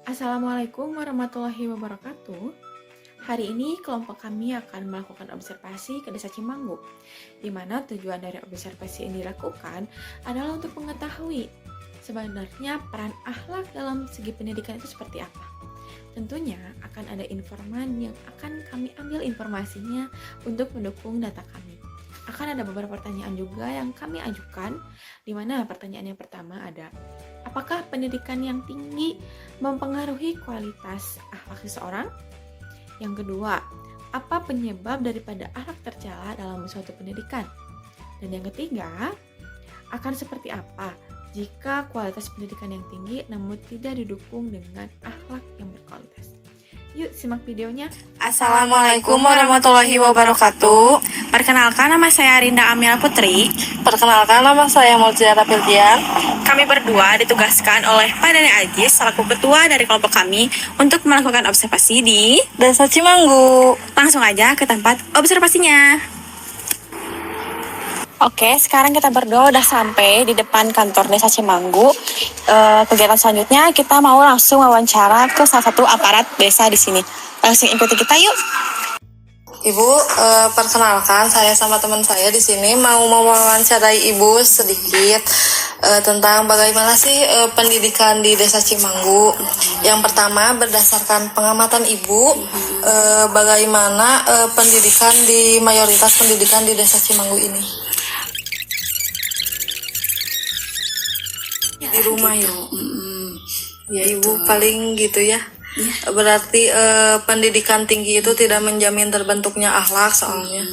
Assalamualaikum warahmatullahi wabarakatuh. Hari ini kelompok kami akan melakukan observasi ke Desa Cimanggu, di mana tujuan dari observasi ini dilakukan adalah untuk mengetahui sebenarnya peran akhlak dalam segi pendidikan itu seperti apa. Tentunya akan ada informan yang akan kami ambil informasinya untuk mendukung data kami. Akan ada beberapa pertanyaan juga yang kami ajukan, di mana pertanyaan yang pertama ada, apakah pendidikan yang tinggi mempengaruhi kualitas akhlak seseorang? Yang kedua, apa penyebab daripada akhlak tercela dalam suatu pendidikan? Dan yang ketiga, akan seperti apa jika kualitas pendidikan yang tinggi namun tidak didukung dengan akhlak yang berkualitas? Yuk simak videonya. Assalamualaikum warahmatullahi wabarakatuh. Perkenalkan, nama saya Rinda Amira Putri. Perkenalkan, nama saya Multiara Pildian. Kami berdua ditugaskan oleh Pak Dani Ajis selaku ketua dari kelompok kami untuk melakukan observasi di Desa Cimanggu. Langsung aja ke tempat observasinya. Oke, sekarang kita berdua udah sampai di depan kantor Desa Cimanggu. Kegiatan selanjutnya kita mau langsung wawancara ke salah satu aparat desa di sini. Langsung ikuti kita yuk. Ibu, perkenalkan saya sama teman saya di sini mau mewawancarai Ibu sedikit tentang bagaimana sih pendidikan di Desa Cimanggu. Yang pertama, berdasarkan pengamatan Ibu, bagaimana pendidikan di mayoritas pendidikan di Desa Cimanggu ini? Di rumah ya. Ya Ibu paling gitu ya. Berarti pendidikan tinggi itu tidak menjamin terbentuknya akhlak soalnya.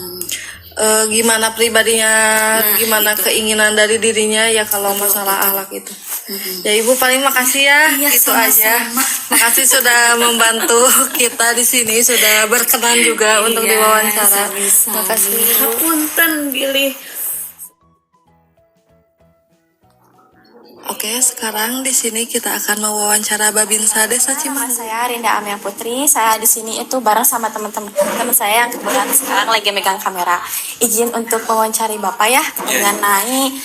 Gimana pribadinya, gimana keinginan dari dirinya ya kalau masalah akhlak itu. Ya Ibu paling makasih ya, itu aja. Makasih sudah membantu kita di sini, sudah berkenan juga untuk diwawancara. Makasih. Hapunten bilih. Oke, sekarang di sini kita akan mewawancara Babinsa Desa Nama Cimanggu. saya Rinda Amia Putri. Saya di sini itu bareng sama teman-teman saya yang kebetulan sekarang lagi megang kamera. Izin untuk mewawancari Bapak ya mengenai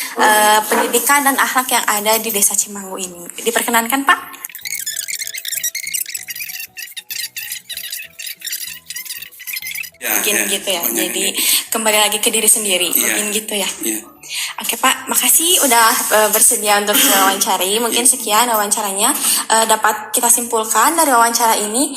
pendidikan dan akhlak yang ada di Desa Cimanggu ini. Diperkenankan Pak? Mungkin gitu ya. Jadi kembali lagi ke diri sendiri. Mungkin gitu ya. Oke Pak, makasih udah bersedia untuk wawancari. Mungkin sekian wawancaranya. Dapat kita simpulkan dari wawancara ini,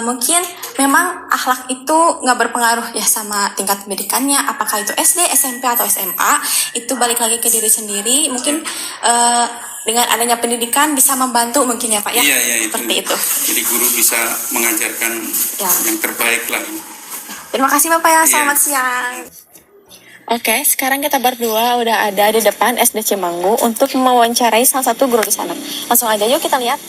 mungkin memang akhlak itu nggak berpengaruh ya sama tingkat pendidikannya. Apakah itu SD, SMP atau SMA, itu balik lagi ke diri sendiri. Mungkin dengan adanya pendidikan bisa membantu mungkin ya Pak ya. Iya, seperti itu. Jadi guru bisa mengajarkan yang terbaik lah. Terima kasih Bapak ya. Selamat siang. Oke, sekarang kita berdua udah ada di depan SD Cimanggu untuk mewawancarai salah satu guru di sana. Langsung aja yuk kita lihat.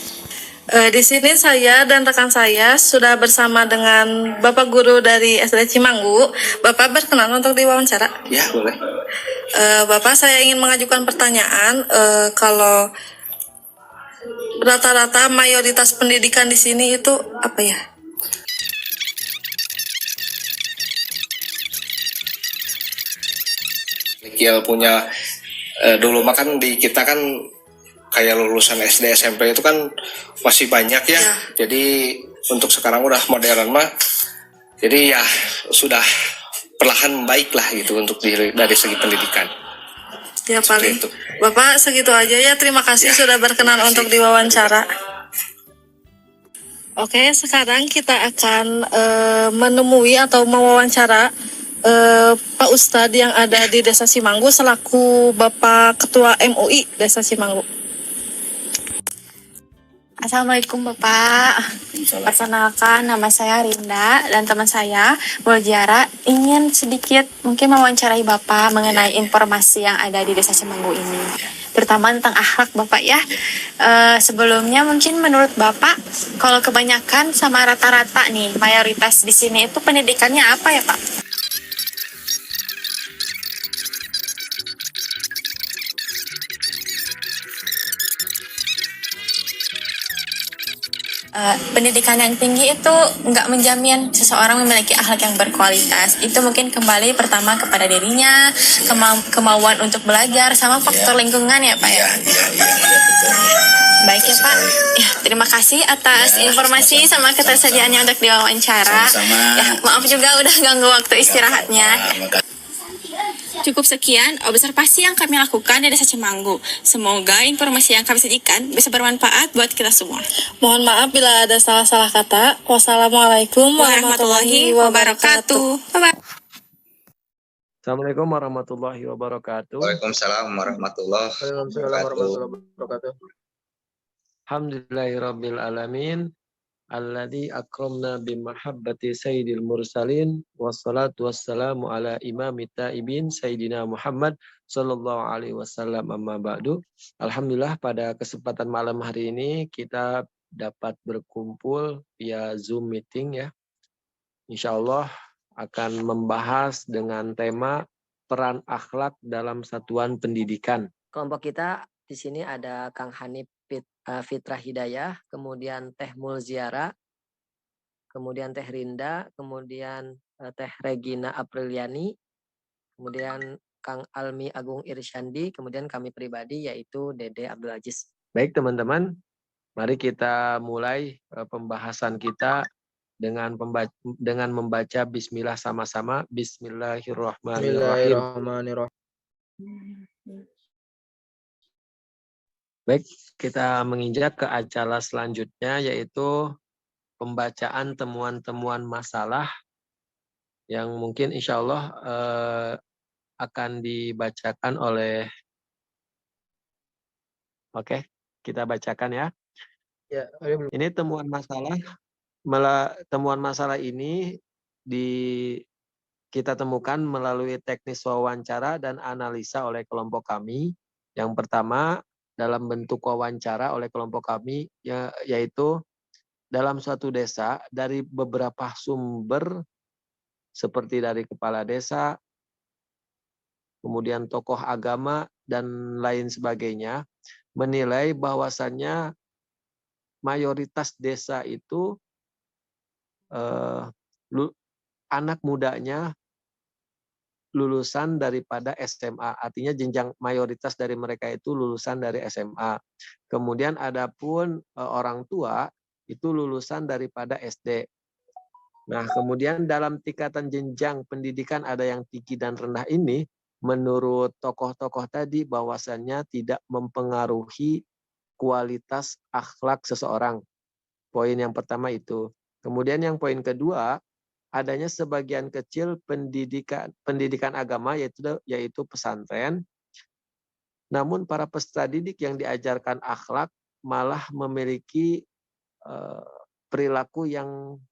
Di sini saya dan rekan saya sudah bersama dengan Bapak Guru dari SD Cimanggu. Bapak berkenan untuk diwawancara? Ya, boleh. Bapak, saya ingin mengajukan pertanyaan. Kalau rata-rata mayoritas pendidikan di sini itu apa ya? Kiel punya dulu makan di kita kan kayak lulusan SD SMP itu kan masih banyak ya. Jadi untuk sekarang udah modern mah. Jadi ya sudah perlahan baik lah gitu untuk dari segi pendidikan. Ya paling. Itu. Bapak segitu aja ya. Terima kasih sudah berkenan untuk diwawancara. Oke, sekarang kita akan menemui atau mewawancara Pak Ustadz yang ada di Desa Cimanggu selaku Bapak Ketua MUI Desa Cimanggu. Assalamualaikum Bapak. Perkenalkan, nama saya Rinda dan teman saya Multiara ingin sedikit mungkin mewawancarai Bapak mengenai informasi yang ada di Desa Cimanggu ini, terutama tentang akhlak Bapak ya. Sebelumnya mungkin menurut Bapak, kalau kebanyakan sama rata-rata nih mayoritas di sini itu pendidikannya apa ya Pak? Pendidikan yang tinggi itu nggak menjamin seseorang memiliki akhlak yang berkualitas. Itu mungkin kembali pertama kepada dirinya, kemauan untuk belajar, sama faktor lingkungan ya Pak ya. Iya, betul. Baik ya Pak. Ya, terima kasih atas informasi sama ketersediaannya untuk diwawancara. Ya, maaf juga udah ganggu waktu istirahatnya. Cukup sekian observasi yang kami lakukan di Desa Cimanggu. Semoga informasi yang kami sajikan bisa bermanfaat buat kita semua. Mohon maaf bila ada salah-salah kata. Wassalamualaikum warahmatullahi wabarakatuh. Bye-bye. Assalamualaikum warahmatullahi wabarakatuh. Waalaikumsalam warahmatullahi wabarakatuh. Alhamdulillahirabbil alamin. Alladzi akramna bimahabbati sayyidil mursalin wassalatu wassalamu ala imamit taibin sayyidina Muhammad sallallahu alaihi wasallam, amma ba'du. Alhamdulillah pada kesempatan malam hari ini kita dapat berkumpul via Zoom meeting ya. Insyaallah akan membahas dengan tema peran akhlak dalam satuan pendidikan. Kelompok kita di sini ada Kang Hanif Fitrah Hidayah, kemudian Teh Mulziara, kemudian Teh Rinda, kemudian Teh Regina Apriliani, kemudian Kang Almi Agung Irsyandi, kemudian kami pribadi yaitu Dede Abdul Aziz. Baik teman-teman, mari kita mulai pembahasan kita dengan membaca bismillah sama-sama. Bismillahirrahmanirrahim. Baik, kita menginjak ke acara selanjutnya yaitu pembacaan temuan-temuan masalah yang mungkin insya Allah akan dibacakan oleh. Oke, kita bacakan ya. Ini temuan masalah ini kita temukan melalui teknis wawancara dan analisa oleh kelompok kami. Yang pertama, dalam bentuk wawancara oleh kelompok kami, yaitu dalam suatu desa dari beberapa sumber seperti dari kepala desa, kemudian tokoh agama, dan lain sebagainya, menilai bahwasannya mayoritas desa itu anak mudanya lulusan daripada SMA, artinya jenjang mayoritas dari mereka itu lulusan dari SMA. Kemudian adapun orang tua itu lulusan daripada SD. Nah, kemudian dalam tingkatan jenjang pendidikan ada yang tinggi dan rendah ini, menurut tokoh-tokoh tadi bahwasannya tidak mempengaruhi kualitas akhlak seseorang. Poin yang pertama itu. Kemudian yang poin kedua, adanya sebagian kecil pendidikan agama yaitu pesantren. Namun para peserta didik yang diajarkan akhlak malah memiliki perilaku yang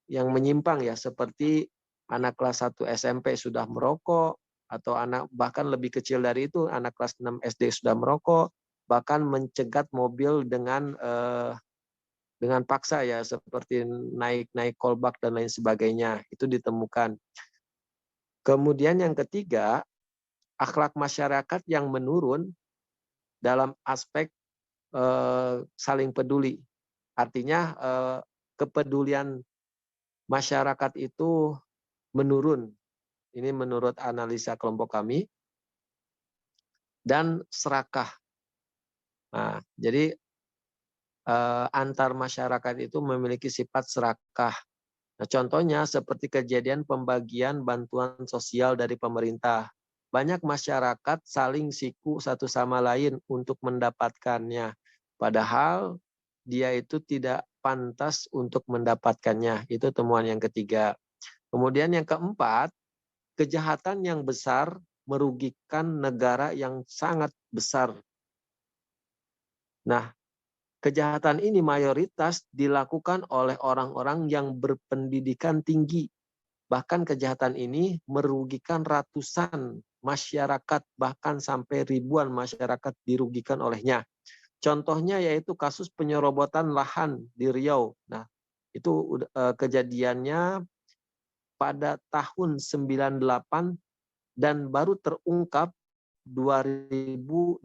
menyimpang ya, seperti anak kelas 1 SMP sudah merokok, atau anak bahkan lebih kecil dari itu, anak kelas 6 SD sudah merokok, bahkan mencegat mobil dengan paksa ya, seperti naik kolbak dan lain sebagainya, itu ditemukan. Kemudian yang ketiga, akhlak masyarakat yang menurun dalam aspek saling peduli. Artinya kepedulian masyarakat itu menurun. Ini menurut analisa kelompok kami. Dan serakah. Nah, jadi antar masyarakat itu memiliki sifat serakah. Nah, contohnya seperti kejadian pembagian bantuan sosial dari pemerintah. Banyak masyarakat saling siku satu sama lain untuk mendapatkannya. Padahal dia itu tidak pantas untuk mendapatkannya. Itu temuan yang ketiga. Kemudian yang keempat, kejahatan yang besar merugikan negara yang sangat besar. Nah, kejahatan ini mayoritas dilakukan oleh orang-orang yang berpendidikan tinggi. Bahkan kejahatan ini merugikan ratusan masyarakat, bahkan sampai ribuan masyarakat dirugikan olehnya. Contohnya yaitu kasus penyerobotan lahan di Riau. Nah, itu kejadiannya pada tahun 98 dan baru terungkap 2008.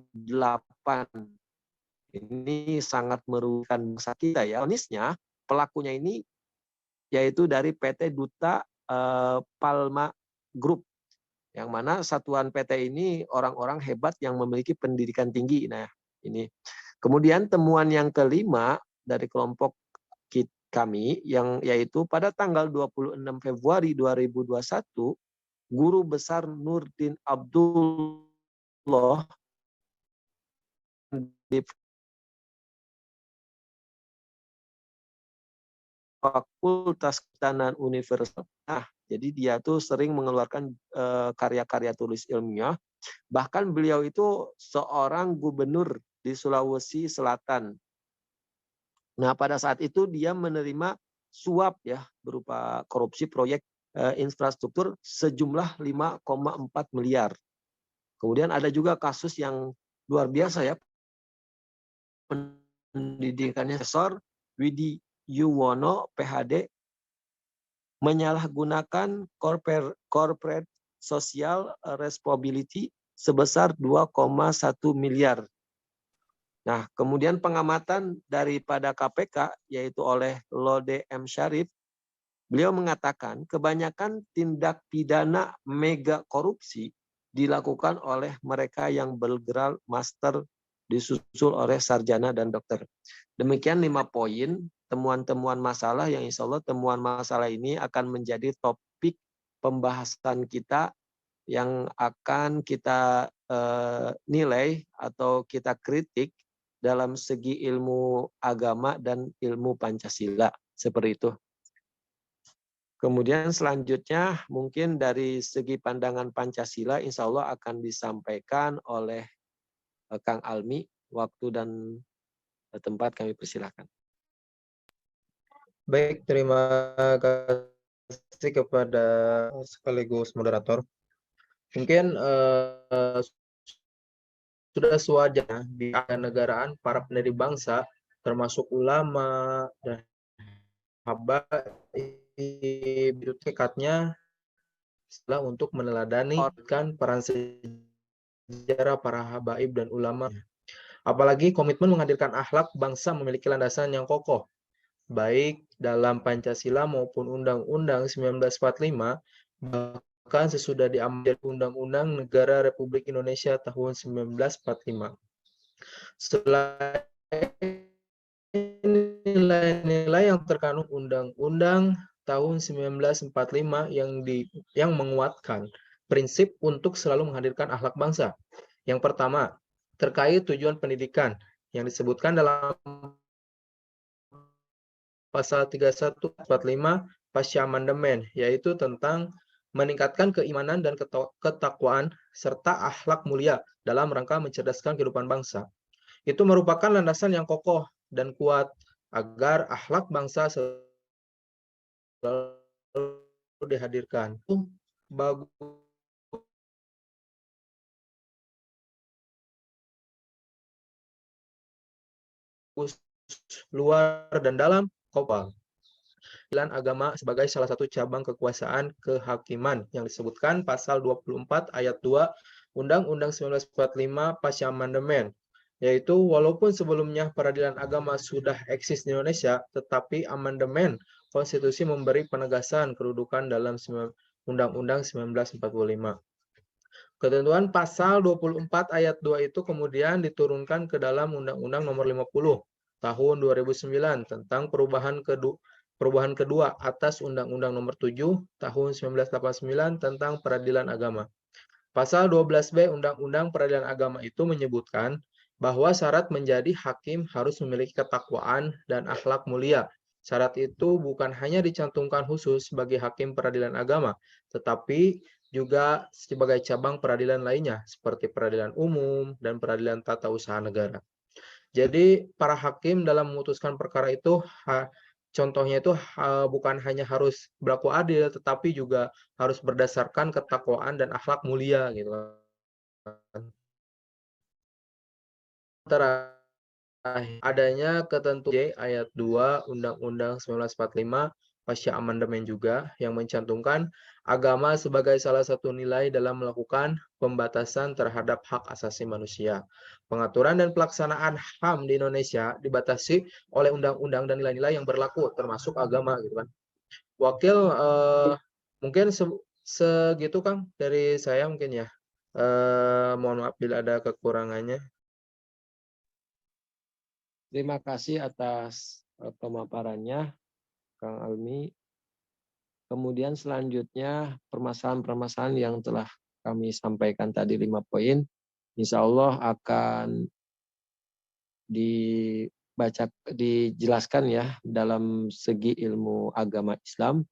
Ini sangat merugikan bangsa kita ya. Ironisnya pelakunya ini yaitu dari PT Duta Palma Group, yang mana satuan PT ini orang-orang hebat yang memiliki pendidikan tinggi. Nah, ini. Kemudian temuan yang kelima dari kelompok kami yaitu pada tanggal 26 Februari 2021, Guru Besar Nurdin Abdullah di Fakultas Kehutanan Universitas. Nah, jadi dia tuh sering mengeluarkan karya-karya tulis ilmiah. Bahkan beliau itu seorang gubernur di Sulawesi Selatan. Nah, pada saat itu dia menerima suap ya berupa korupsi proyek infrastruktur sejumlah 5,4 miliar. Kemudian ada juga kasus yang luar biasa ya, pendidikannya Profesor Widi Yuwono PhD menyalahgunakan corporate social responsibility sebesar 2,1 miliar. Nah, kemudian pengamatan daripada KPK yaitu oleh Lode M. Syarif, beliau mengatakan kebanyakan tindak pidana mega korupsi dilakukan oleh mereka yang bergelar master disusul oleh sarjana dan dokter. Demikian 5 poin temuan-temuan masalah yang insya Allah temuan masalah ini akan menjadi topik pembahasan kita yang akan kita nilai atau kita kritik dalam segi ilmu agama dan ilmu Pancasila. Seperti itu. Kemudian selanjutnya mungkin dari segi pandangan Pancasila insya Allah akan disampaikan oleh Kang Almi. Waktu dan tempat kami persilakan. Baik, terima kasih kepada sekaligus moderator. Mungkin sudah sewajarnya di negaraan para pendiri bangsa, termasuk ulama dan habaib, itu tekadnya setelah untuk meneladani kan peran sejarah para habaib dan ulama. Apalagi komitmen menghadirkan akhlak bangsa memiliki landasan yang kokoh, baik dalam Pancasila maupun Undang-Undang 1945, bahkan sesudah diambil Undang-Undang Negara Republik Indonesia tahun 1945. Selain nilai-nilai yang terkandung Undang-Undang tahun 1945 yang menguatkan prinsip untuk selalu menghadirkan akhlak bangsa. Yang pertama, terkait tujuan pendidikan yang disebutkan dalam pasal 3145 pasca amandemen, yaitu tentang meningkatkan keimanan dan ketakwaan serta akhlak mulia dalam rangka mencerdaskan kehidupan bangsa. Itu merupakan landasan yang kokoh dan kuat agar akhlak bangsa selalu dihadirkan. Bagus luar dan dalam kopal. Pilihan agama sebagai salah satu cabang kekuasaan kehakiman yang disebutkan pasal 24 ayat 2 Undang-Undang 1945 pasca amandemen, yaitu walaupun sebelumnya peradilan agama sudah eksis di Indonesia, tetapi amandemen konstitusi memberi penegasan kedudukan dalam Undang-Undang 1945. Ketentuan pasal 24 ayat 2 itu kemudian diturunkan ke dalam Undang-Undang Nomor 50 tahun 2009 tentang perubahan kedua atas Undang-Undang Nomor 7 tahun 1989 tentang peradilan agama. Pasal 12B Undang-Undang Peradilan Agama itu menyebutkan bahwa syarat menjadi hakim harus memiliki ketakwaan dan akhlak mulia. Syarat itu bukan hanya dicantumkan khusus bagi hakim peradilan agama, tetapi juga sebagai cabang peradilan lainnya, seperti peradilan umum dan peradilan tata usaha negara. Jadi, para hakim dalam memutuskan perkara itu, contohnya itu bukan hanya harus berlaku adil, tetapi juga harus berdasarkan ketakwaan dan akhlak mulia, gitu kan. Adanya ketentuan J ayat 2 Undang-Undang 1945 pasca amandemen juga yang mencantumkan agama sebagai salah satu nilai dalam melakukan pembatasan terhadap hak asasi manusia. Pengaturan dan pelaksanaan HAM di Indonesia dibatasi oleh undang-undang dan nilai-nilai yang berlaku termasuk agama, gitu kan. Wakil mungkin segitu Kang dari saya mungkin ya. Mohon maaf bila ada kekurangannya. Terima kasih atas pemaparannya, Kang Almi. Kemudian selanjutnya permasalahan-permasalahan yang telah kami sampaikan tadi 5 poin, insya Allah akan dijelaskan ya dalam segi ilmu agama Islam.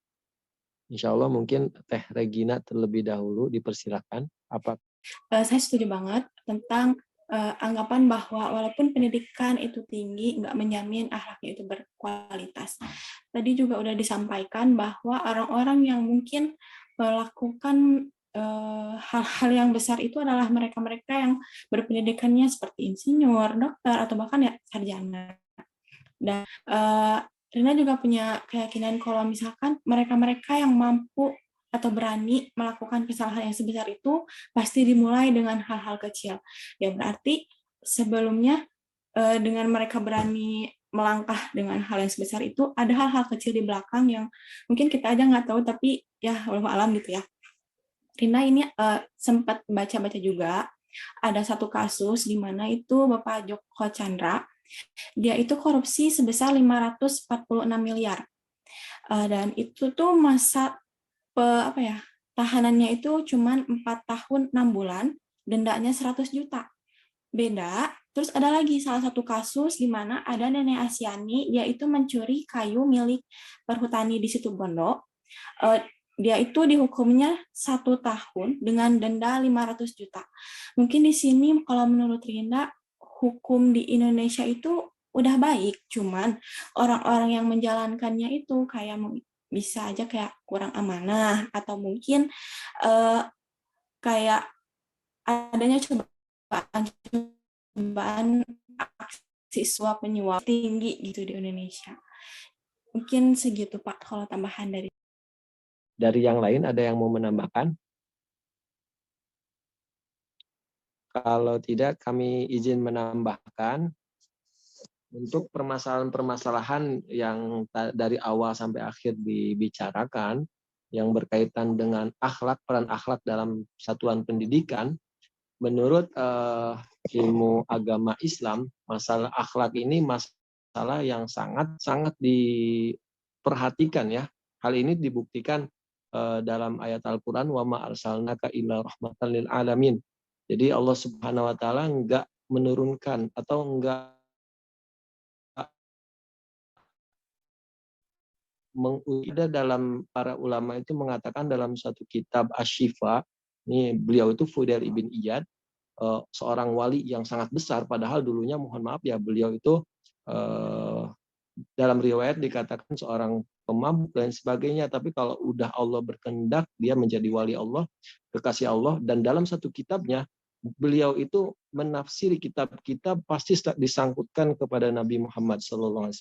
Insya Allah mungkin Teh Regina terlebih dahulu dipersilakan. Saya setuju banget tentang anggapan bahwa walaupun pendidikan itu tinggi, nggak menjamin akhlaknya itu berkualitas. Tadi juga udah disampaikan bahwa orang-orang yang mungkin melakukan hal-hal yang besar itu adalah mereka-mereka yang berpendidikannya seperti insinyur, dokter, atau bahkan ya sarjana. Dan Rina juga punya keyakinan kalau misalkan mereka-mereka yang mampu atau berani melakukan kesalahan yang sebesar itu pasti dimulai dengan hal-hal kecil. Ya berarti sebelumnya dengan mereka berani melangkah dengan hal yang sebesar itu, ada hal-hal kecil di belakang yang mungkin kita aja nggak tahu, tapi ya wallahu alam gitu ya. Rina ini sempat baca-baca juga, ada satu kasus di mana itu Bapak Joko Chandra, dia itu korupsi sebesar 546 miliar. Dan itu tuh masa tahanannya itu cuma 4 tahun 6 bulan, dendanya 100 juta. Beda, terus ada lagi salah satu kasus di mana ada nenek Asyani, dia itu mencuri kayu milik perhutani di Situbondo. Dia itu dihukumnya 1 tahun dengan denda 500 juta. Mungkin di sini kalau menurut Rinda, hukum di Indonesia itu udah baik, cuman orang-orang yang menjalankannya itu kayak bisa aja kayak kurang amanah, atau mungkin kayak adanya cobaan aksi suap menyuap tinggi gitu di Indonesia. Mungkin segitu Pak kalau tambahan dari yang lain. Ada yang mau menambahkan? Kalau tidak, kami izin menambahkan untuk permasalahan-permasalahan yang dari awal sampai akhir dibicarakan, yang berkaitan dengan akhlak, peran akhlak dalam satuan pendidikan, menurut ilmu agama Islam, masalah akhlak ini masalah yang sangat-sangat diperhatikan ya. Hal ini dibuktikan dalam ayat Al-Quran, wa ma arsalnaka illa rahmatan lil alamin. Jadi Allah Subhanahu wa taala enggak menurunkan atau enggak ada dalam para ulama itu mengatakan dalam satu kitab Asy-Syifa, ini beliau itu Fudail ibn Iyad, seorang wali yang sangat besar, padahal dulunya mohon maaf ya beliau itu dalam riwayat dikatakan seorang pemabuk dan sebagainya, tapi kalau udah Allah berkehendak dia menjadi wali Allah, kekasih Allah. Dan dalam satu kitabnya beliau itu menafsiri kitab-kitab pasti disangkutkan kepada Nabi Muhammad SAW.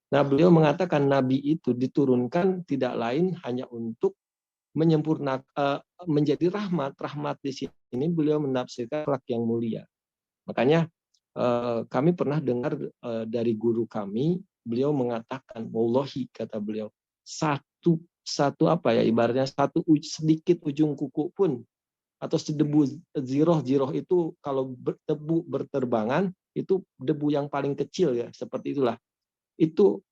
Nah, beliau mengatakan Nabi itu diturunkan tidak lain hanya untuk menyempurnakan, menjadi rahmat di sini beliau menafsirkan akhlak yang mulia. Makanya kami pernah dengar dari guru kami, beliau mengatakan, wallahi kata beliau, satu ibaratnya satu sedikit ujung kuku pun atau sedebu ziroh itu kalau debu berterbangan itu debu yang paling kecil ya, seperti itulah. Itu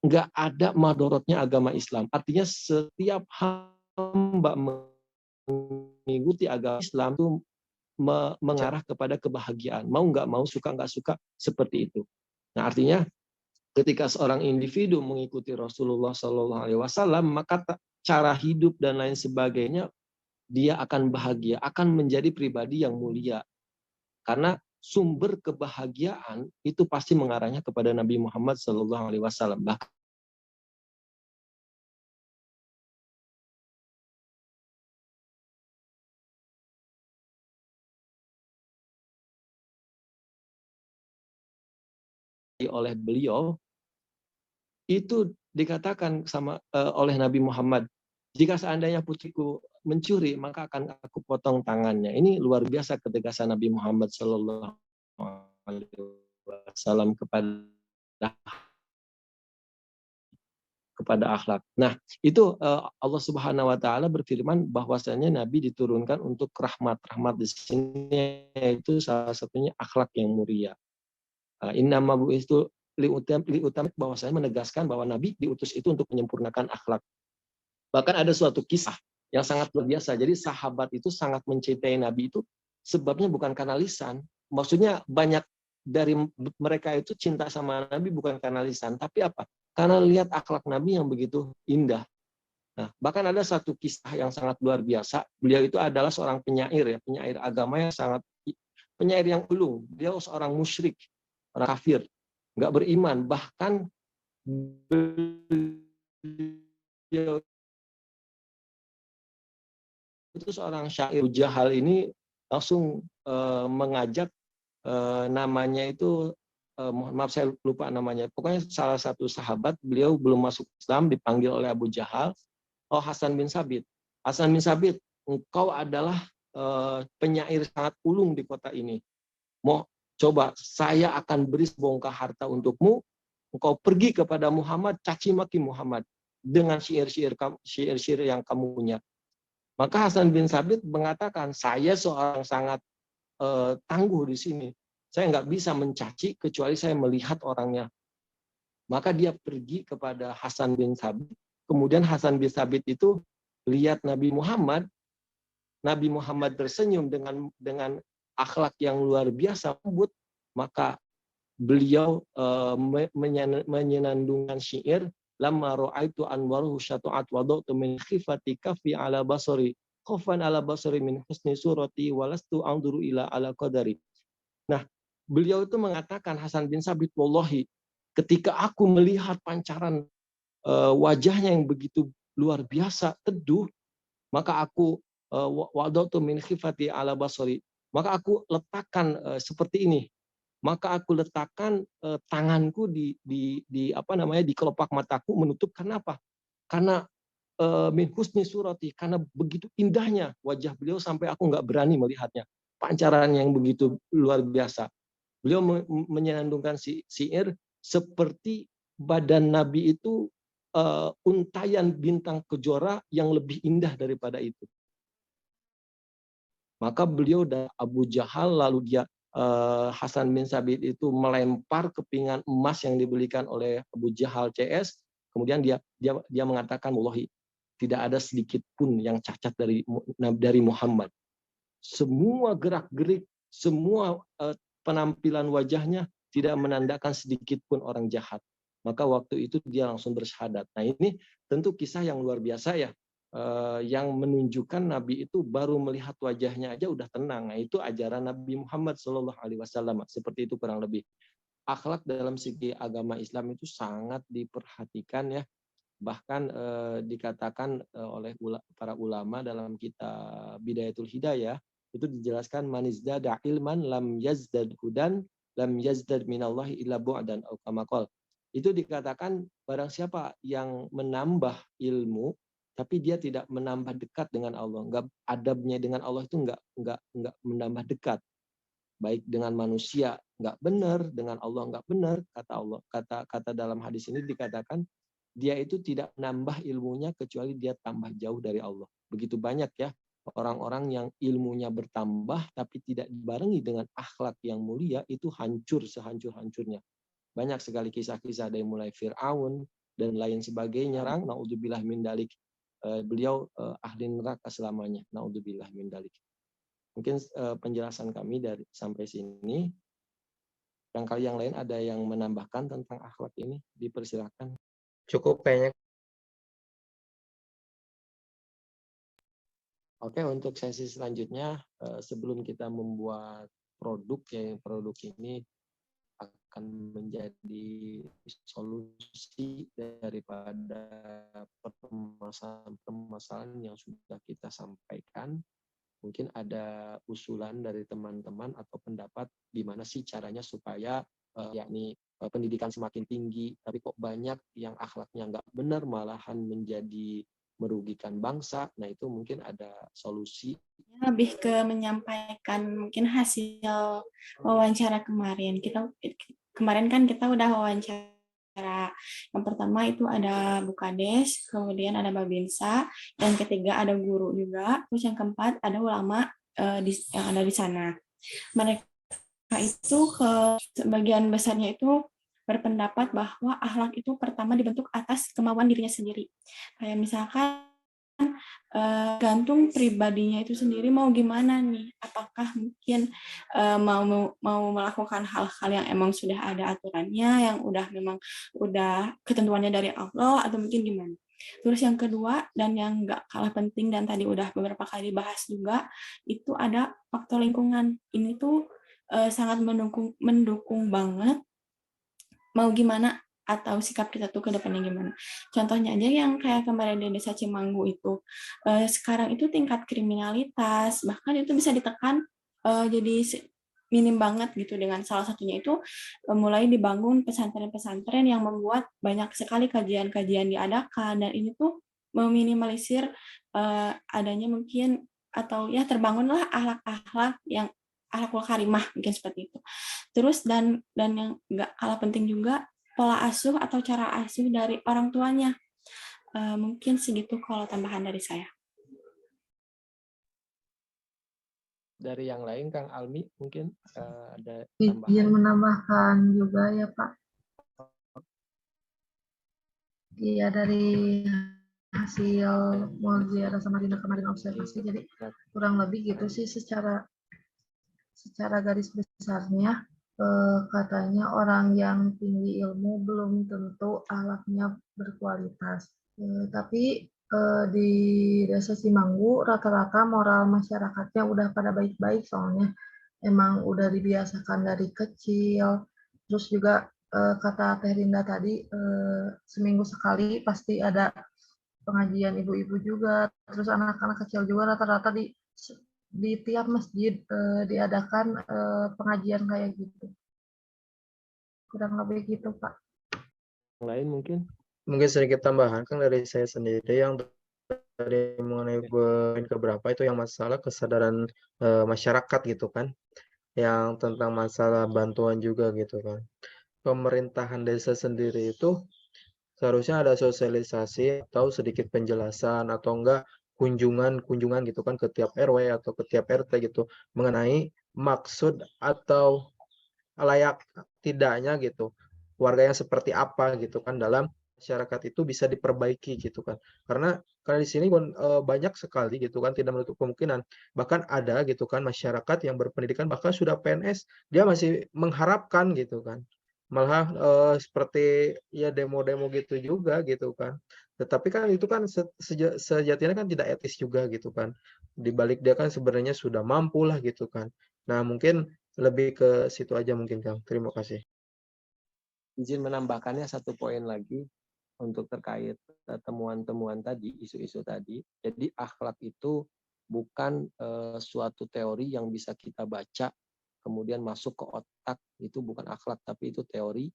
nggak ada madorotnya agama Islam. Artinya setiap hamba mengikuti agama Islam itu mengarah kepada kebahagiaan. Mau nggak mau, suka nggak suka, seperti itu. Nah, artinya ketika seorang individu mengikuti Rasulullah SAW, maka cara hidup dan lain sebagainya dia akan bahagia, akan menjadi pribadi yang mulia. Karena sumber kebahagiaan itu pasti mengarahnya kepada Nabi Muhammad SAW. Bahkan oleh beliau itu dikatakan oleh Nabi Muhammad, jika seandainya putriku mencuri maka akan aku potong tangannya. Ini luar biasa ketegasan Nabi Muhammad SAW kepada akhlak. Nah, itu Allah Subhanahu wa taala berfirman bahwasanya Nabi diturunkan untuk rahmat. Rahmat di sini yaitu salah satunya akhlak yang mulia. Innama bu'istu liutamik, bahwa saya menegaskan bahwa Nabi diutus itu untuk menyempurnakan akhlak. Bahkan ada suatu kisah yang sangat luar biasa. Jadi sahabat itu sangat mencintai Nabi itu sebabnya bukan karena lisan. Maksudnya banyak dari mereka itu cinta sama Nabi bukan karena lisan, tapi apa? Karena lihat akhlak Nabi yang begitu indah. Nah, bahkan ada satu kisah yang sangat luar biasa. Beliau itu adalah seorang penyair, ya, penyair agama yang sangat, penyair yang ulung. Dia seorang musyrik, orang kafir, nggak beriman. Bahkan beliau itu seorang syair Jahal ini langsung mengajak, namanya itu, mohon maaf saya lupa namanya. Pokoknya salah satu sahabat, beliau belum masuk Islam, dipanggil oleh Abu Jahal. Oh, Hasan bin Sabit. Hasan bin Sabit, engkau adalah penyair sangat ulung di kota ini. Mau coba, saya akan beri sebongkah harta untukmu. Engkau pergi kepada Muhammad, caci maki Muhammad dengan syair-syair yang kamu punya. Maka Hasan bin Sabit mengatakan, saya seorang sangat tangguh di sini. Saya nggak bisa mencaci kecuali saya melihat orangnya. Maka dia pergi kepada Hasan bin Sabit. Kemudian Hasan bin Sabit itu lihat Nabi Muhammad tersenyum dengan akhlak yang luar biasa, maka beliau menyenandungkan syair, lamma ra'aitu anwaruhu syatu'at wada'tu min khifati kafi ala basari khofan ala basari min husni surati walastu anzuru ila ala qadari. Nah, beliau itu mengatakan, Hasan bin Sabit, wallahi, ketika aku melihat pancaran wajahnya yang begitu luar biasa, teduh, maka aku wada'tu min khifati ala basari, maka aku letakkan seperti ini. Maka aku letakkan tanganku di kelopak mataku menutup. Kenapa? Karena min husni surati, karena begitu indahnya wajah beliau sampai aku nggak berani melihatnya. Pancaran yang begitu luar biasa. Beliau menyenandungkan syair seperti badan Nabi itu untayan bintang kejora yang lebih indah daripada itu. Maka beliau dan Abu Jahal, lalu dia Hasan bin Sabit itu melempar kepingan emas yang dibelikan oleh Abu Jahal CS. Kemudian dia mengatakan, wallahi, tidak ada sedikit pun yang cacat dari Muhammad. Semua gerak-gerik, semua penampilan wajahnya tidak menandakan sedikit pun orang jahat. Maka waktu itu dia langsung bersyahadat. Nah, ini tentu kisah yang luar biasa, ya, yang menunjukkan Nabi itu baru melihat wajahnya aja udah tenang. Nah, itu ajaran Nabi Muhammad SAW. Seperti itu kurang lebih. Akhlak dalam segi agama Islam itu sangat diperhatikan, ya. Bahkan dikatakan oleh para ulama dalam kitab Bidayatul Hidayah, itu dijelaskan, manizdada ilman lam yazdad hudan lam yazdad minallahi illa bu'dan au kama qala. Itu dikatakan barang siapa yang menambah ilmu tapi dia tidak menambah dekat dengan Allah, adabnya dengan Allah itu enggak menambah dekat. Baik dengan manusia enggak benar, dengan Allah enggak benar, kata Allah. Kata dalam hadis ini dikatakan dia itu tidak menambah ilmunya kecuali dia tambah jauh dari Allah. Begitu banyak, ya, orang-orang yang ilmunya bertambah tapi tidak dibarengi dengan akhlak yang mulia, itu hancur sehancur-hancurnya. Banyak sekali kisah-kisah dari mulai Fir'aun dan lain sebagainya. Naudzubillah min dalik. Beliau ahli neraka selamanya. Naudzubillah min dalik. Mungkin penjelasan kami sampai sini. Barangkali yang lain ada yang menambahkan tentang akhlak ini, dipersilakan. Cukup kayaknya. Oke, untuk sesi selanjutnya, sebelum kita membuat produk, ya, produk ini akan menjadi solusi daripada permasalahan yang sudah kita sampaikan. Mungkin ada usulan dari teman-teman atau pendapat di mana sih caranya supaya yakni pendidikan semakin tinggi, tapi kok banyak yang akhlaknya nggak benar, malahan menjadi merugikan bangsa. Nah, itu mungkin ada solusi. Lebih ke menyampaikan mungkin hasil wawancara kemarin. Kemarin kan kita udah wawancara. Yang pertama itu ada Bu Kades, kemudian ada Babinsa, yang ketiga ada guru juga, terus yang keempat ada ulama yang ada di sana. Mereka itu ke sebagian besarnya itu berpendapat bahwa akhlak itu pertama dibentuk atas kemauan dirinya sendiri. Kayak misalkan gantung pribadinya itu sendiri mau gimana nih, apakah mungkin mau melakukan hal-hal yang emang sudah ada aturannya, yang udah ketentuannya dari Allah, atau mungkin gimana. Terus yang kedua dan yang nggak kalah penting dan tadi udah beberapa kali dibahas juga, itu ada faktor lingkungan. Ini tuh sangat mendukung banget mau gimana atau sikap kita tuh ke depannya gimana. Contohnya aja yang kayak kemarin di Desa Cimanggu itu. Sekarang itu tingkat kriminalitas bahkan itu bisa ditekan jadi minim banget gitu, dengan salah satunya itu mulai dibangun pesantren-pesantren yang membuat banyak sekali kajian-kajian diadakan, dan ini tuh meminimalisir adanya mungkin atau ya terbangunlah akhlak-akhlak yang akhlakul karimah mungkin seperti itu. Terus dan yang nggak kalah penting juga pola asuh atau cara asuh dari orang tuanya. Mungkin segitu kalau tambahan dari saya. Dari yang lain, Kang Almi mungkin ada Izin tambahan. menambahkan juga ya Pak. Iya, dari hasil Muziarah sama Dina kemarin observasi, jadi kurang lebih gitu sih secara garis besarnya. Katanya orang yang tinggi ilmu belum tentu akhlaknya berkualitas. Tapi di Desa Cimanggu rata-rata moral masyarakatnya udah pada baik-baik, soalnya emang udah dibiasakan dari kecil. Terus juga kata Teh Rinda tadi, seminggu sekali pasti ada pengajian ibu-ibu juga. Terus anak-anak kecil juga rata-rata di tiap masjid diadakan pengajian kayak gitu. Kurang lebih gitu, Pak. Yang lain mungkin? Mungkin sedikit tambahan kan dari saya sendiri, yang dari mengenai poin keberapa itu yang masalah kesadaran masyarakat gitu kan, yang tentang masalah bantuan juga gitu kan. Pemerintahan desa sendiri itu seharusnya ada sosialisasi atau sedikit penjelasan atau enggak kunjungan gitu kan ke tiap RW atau ke tiap RT gitu mengenai maksud atau layak tidaknya gitu warga yang seperti apa gitu kan dalam masyarakat itu bisa diperbaiki gitu kan, karena di sini banyak sekali gitu kan, tidak menutup kemungkinan bahkan ada gitu kan masyarakat yang berpendidikan bahkan sudah PNS dia masih mengharapkan gitu kan, malah seperti ya demo-demo gitu juga gitu kan, tetapi kan itu kan sejatinya kan tidak etis juga gitu kan, dibalik dia kan sebenarnya sudah mampu lah gitu kan. Nah mungkin lebih ke situ aja mungkin Kang. Terima kasih. Izin menambahkannya satu poin lagi untuk terkait temuan-temuan tadi, isu-isu tadi. Jadi akhlak itu bukan suatu teori yang bisa kita baca kemudian masuk ke otak, itu bukan akhlak tapi itu teori.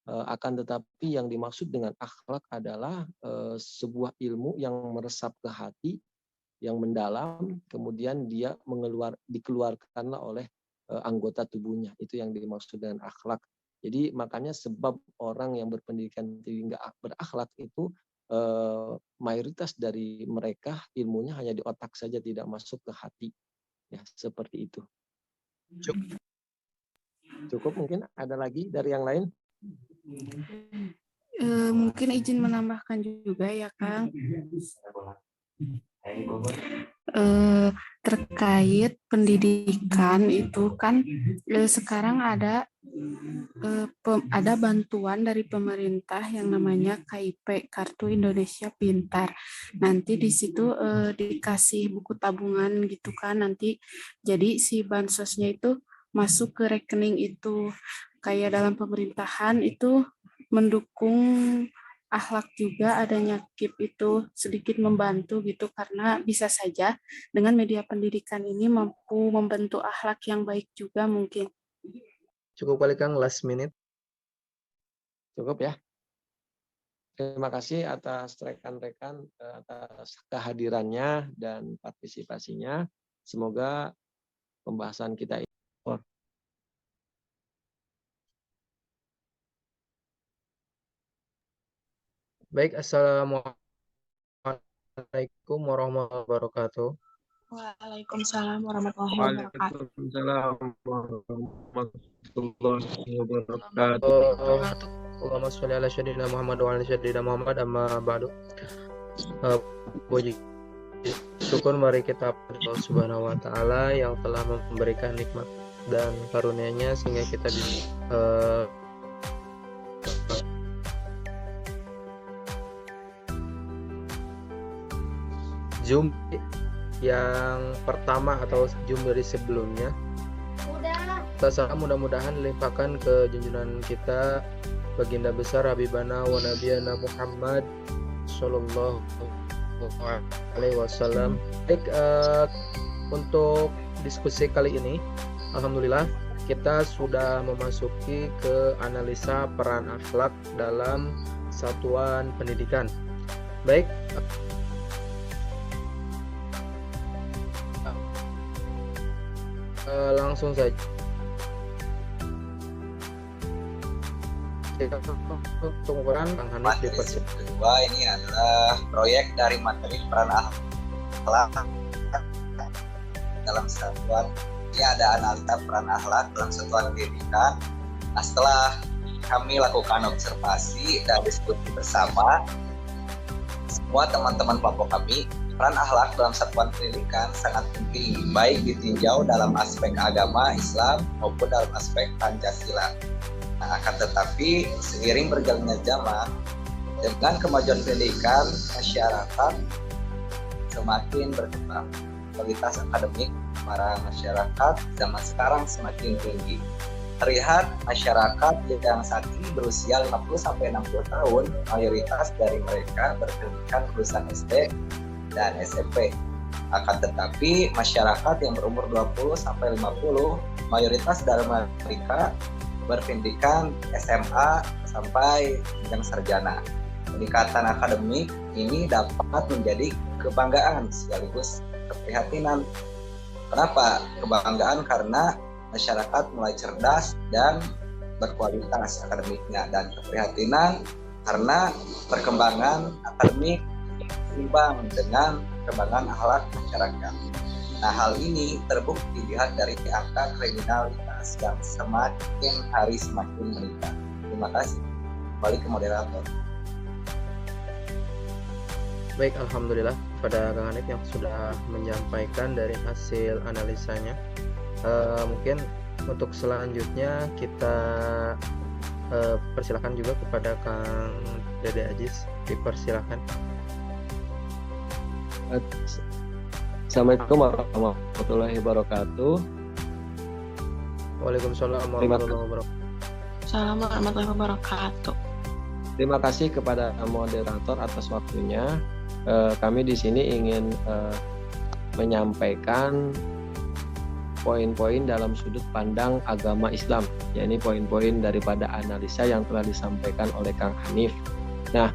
Akan tetapi yang dimaksud dengan akhlak adalah sebuah ilmu yang meresap ke hati, yang mendalam, kemudian dia dikeluarkanlah oleh anggota tubuhnya. Itu yang dimaksud dengan akhlak. Jadi makanya sebab orang yang berpendidikan tinggi nggak berakhlak itu mayoritas dari mereka ilmunya hanya di otak saja, tidak masuk ke hati. Ya, seperti itu. Cukup mungkin ada lagi dari yang lain? Mungkin izin menambahkan juga ya Kang. Terkait pendidikan itu kan sekarang ada bantuan dari pemerintah yang namanya KIP, Kartu Indonesia Pintar. Nanti di situ dikasih buku tabungan gitu kan, nanti jadi si bansosnya itu masuk ke rekening itu. Kayak dalam pemerintahan itu mendukung akhlak juga, adanya KIP itu sedikit membantu gitu, karena bisa saja dengan media pendidikan ini mampu membentuk akhlak yang baik juga mungkin. Cukup kali Kang, last minute. Cukup ya. Terima kasih atas rekan-rekan atas kehadirannya dan partisipasinya. Semoga pembahasan kita ini Baik, assalamualaikum warahmatullahi wabarakatuh. Waalaikumsalam warahmatullahi wabarakatuh. Waalaikumsalam warahmatullahi wabarakatuh. Allahumma sholli ala sayyidina Muhammad wa ala sayyidina Muhammad amma ba'du. Puji syukur mari kita pada Allah Subhanahu wa taala yang telah memberikan nikmat dan karunia-Nya sehingga kita bisa Zoom yang pertama atau Zoom dari sebelumnya. Mudah-mudahan limpahkan ke junjungan kita baginda besar Habibana wa Nabiyana Muhammad Sallallahu Alaihi Wasallam. Baik, untuk diskusi kali ini, alhamdulillah kita sudah memasuki ke analisa peran akhlak dalam satuan pendidikan. Baik, langsung saja. Tungguan Kang Hanif dipersilakan. Kedua ini adalah proyek dari materi peran akhlak dalam satuan. Ini ada analisa peran akhlak dalam satuan pendidikan. Nah, setelah kami lakukan observasi dan diskusi bersama, semua teman-teman kelompok kami, peran akhlak dalam satuan pendidikan sangat penting, baik ditinjau dalam aspek agama Islam maupun dalam aspek Pancasila. Nah, akan tetapi seiring berjalannya zaman, dengan kemajuan pendidikan, masyarakat semakin berkembang. Kualitas akademik para masyarakat zaman sekarang semakin tinggi. Terlihat masyarakat yang saat ini berusia 50-60 tahun, mayoritas dari mereka berpendidikan lulusan SD dan SMP. Akan tetapi masyarakat yang berumur 20-50, mayoritas dari mereka berpendidikan SMA sampai jenjang sarjana. Peningkatan akademik ini dapat menjadi kebanggaan sekaligus keprihatinan. Kenapa kebanggaan? Karena masyarakat mulai cerdas dan berkualitas akademiknya, dan keprihatinan karena perkembangan akademik seimbang dengan perkembangan akhlak masyarakat. Nah, hal ini terbukti dilihat dari angka kriminalitas yang semakin hari semakin meningkat. Terima kasih. Kembali ke moderator. Baik, alhamdulillah pada Kang Hanif yang sudah menyampaikan dari hasil analisanya. Mungkin untuk selanjutnya kita persilakan juga kepada Kang Dede Aziz, dipersilakan. Assalamualaikum warahmatullahi wabarakatuh. Waalaikumsalam warahmatullahi wabarakatuh. Assalamualaikum warahmatullahi wabarakatuh. Terima kasih kepada moderator atas waktunya. Kami di sini ingin menyampaikan poin-poin dalam sudut pandang agama Islam, yakni poin-poin daripada analisa yang telah disampaikan oleh Kang Hanif. Nah,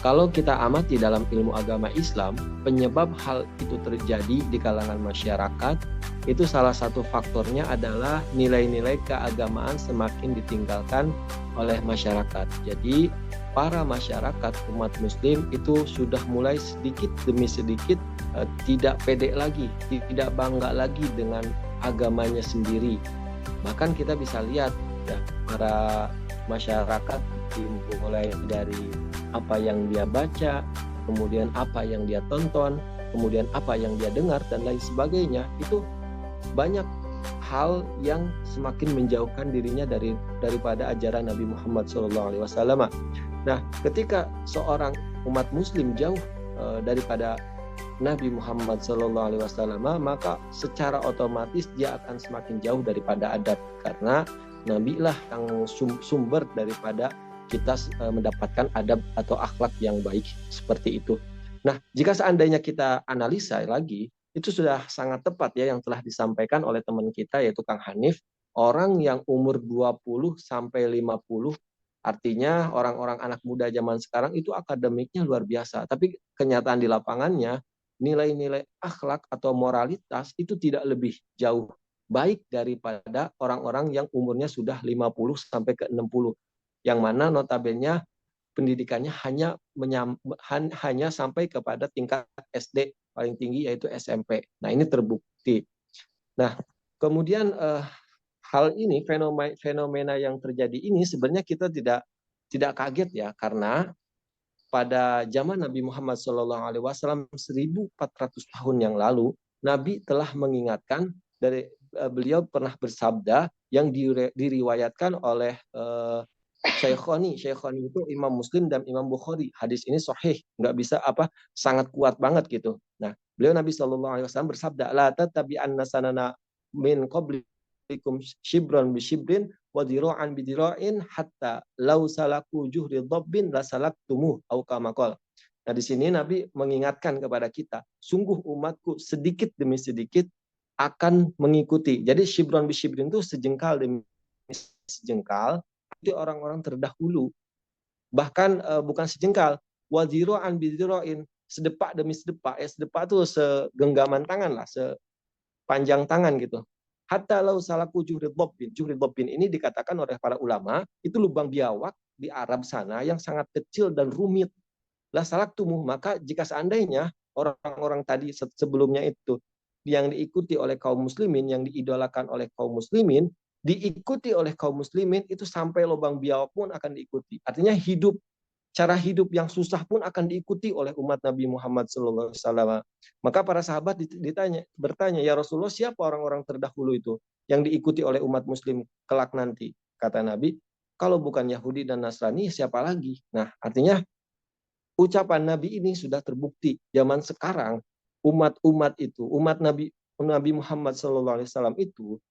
kalau kita amati dalam ilmu agama Islam, penyebab hal itu terjadi di kalangan masyarakat, itu salah satu faktornya adalah nilai-nilai keagamaan semakin ditinggalkan oleh masyarakat. Jadi, para masyarakat umat muslim itu sudah mulai sedikit demi sedikit tidak pede lagi, tidak bangga lagi dengan agamanya sendiri. Bahkan kita bisa lihat ya, para masyarakat dimulai dari apa yang dia baca, kemudian apa yang dia tonton, kemudian apa yang dia dengar dan lain sebagainya, itu banyak hal yang semakin menjauhkan dirinya daripada ajaran Nabi Muhammad SAW. Nah, ketika seorang umat muslim jauh daripada Nabi Muhammad SAW, maka secara otomatis dia akan semakin jauh daripada adab, karena Nabi lah yang sumber daripada kita mendapatkan adab atau akhlak yang baik seperti itu. Nah, jika seandainya kita analisa lagi, itu sudah sangat tepat ya yang telah disampaikan oleh teman kita yaitu Kang Hanif, orang yang umur 20 sampai 50, artinya orang-orang anak muda zaman sekarang itu akademiknya luar biasa, tapi kenyataan di lapangannya nilai-nilai akhlak atau moralitas itu tidak lebih jauh baik daripada orang-orang yang umurnya sudah 50 sampai ke 60, yang mana notabene pendidikannya hanya sampai kepada tingkat SD paling tinggi yaitu SMP. Nah, ini terbukti. Nah, kemudian hal ini fenomena yang terjadi ini sebenarnya kita tidak kaget ya, karena pada zaman Nabi Muhammad SAW 1400 tahun yang lalu, Nabi telah mengingatkan beliau pernah bersabda yang diriwayatkan oleh Syaikhoni itu Imam Muslim dan Imam Bukhari. Hadis ini sahih, nggak bisa sangat kuat banget gitu. Nah, beliau Nabi SAW bersabda, la tatabi'anna sanana min qablikum shibran bi shibrin wa dira'an bi dira'in hatta law salaku juhri dhabbin la salaktumuh au kama qala. Nah, di sini Nabi mengingatkan kepada kita, sungguh umatku sedikit demi sedikit akan mengikuti. Jadi shibran bi shibrin itu sejengkal demi sejengkal itu orang-orang terdahulu. Bahkan bukan sejengkal, wa dira'an bi dira'in, sedepak demi sedepak. Sedepak itu segenggaman tangan lah, sepanjang tangan gitu. Hatta lau salaku juhrid dhabbin. Juhrid dhabbin ini dikatakan oleh para ulama, itu lubang biawak di Arab sana yang sangat kecil dan rumit. La salaktumuh, maka jika seandainya orang-orang tadi sebelumnya itu yang diikuti oleh kaum muslimin, yang diidolakan oleh kaum muslimin, diikuti oleh kaum muslimin, itu sampai lubang biawak pun akan diikuti. Artinya cara hidup yang susah pun akan diikuti oleh umat Nabi Muhammad SAW. Maka para sahabat bertanya, ya Rasulullah, siapa orang-orang terdahulu itu yang diikuti oleh umat muslim kelak nanti? Kata Nabi, kalau bukan Yahudi dan Nasrani, siapa lagi? Nah, artinya ucapan Nabi ini sudah terbukti. Zaman sekarang, umat Nabi Muhammad SAW itu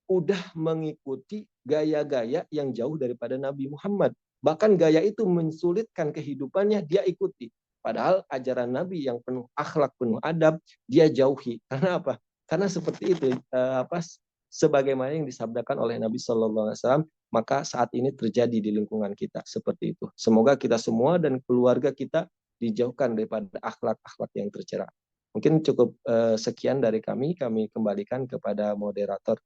udah mengikuti gaya-gaya yang jauh daripada Nabi Muhammad. Bahkan gaya itu mensulitkan kehidupannya, dia ikuti. Padahal ajaran Nabi yang penuh akhlak, penuh adab, dia jauhi. Karena apa? Karena seperti itu, sebagaimana yang disabdakan oleh Nabi SAW, maka saat ini terjadi di lingkungan kita seperti itu. Semoga kita semua dan keluarga kita dijauhkan daripada akhlak-akhlak yang tercela. Mungkin cukup sekian dari kami kembalikan kepada moderator.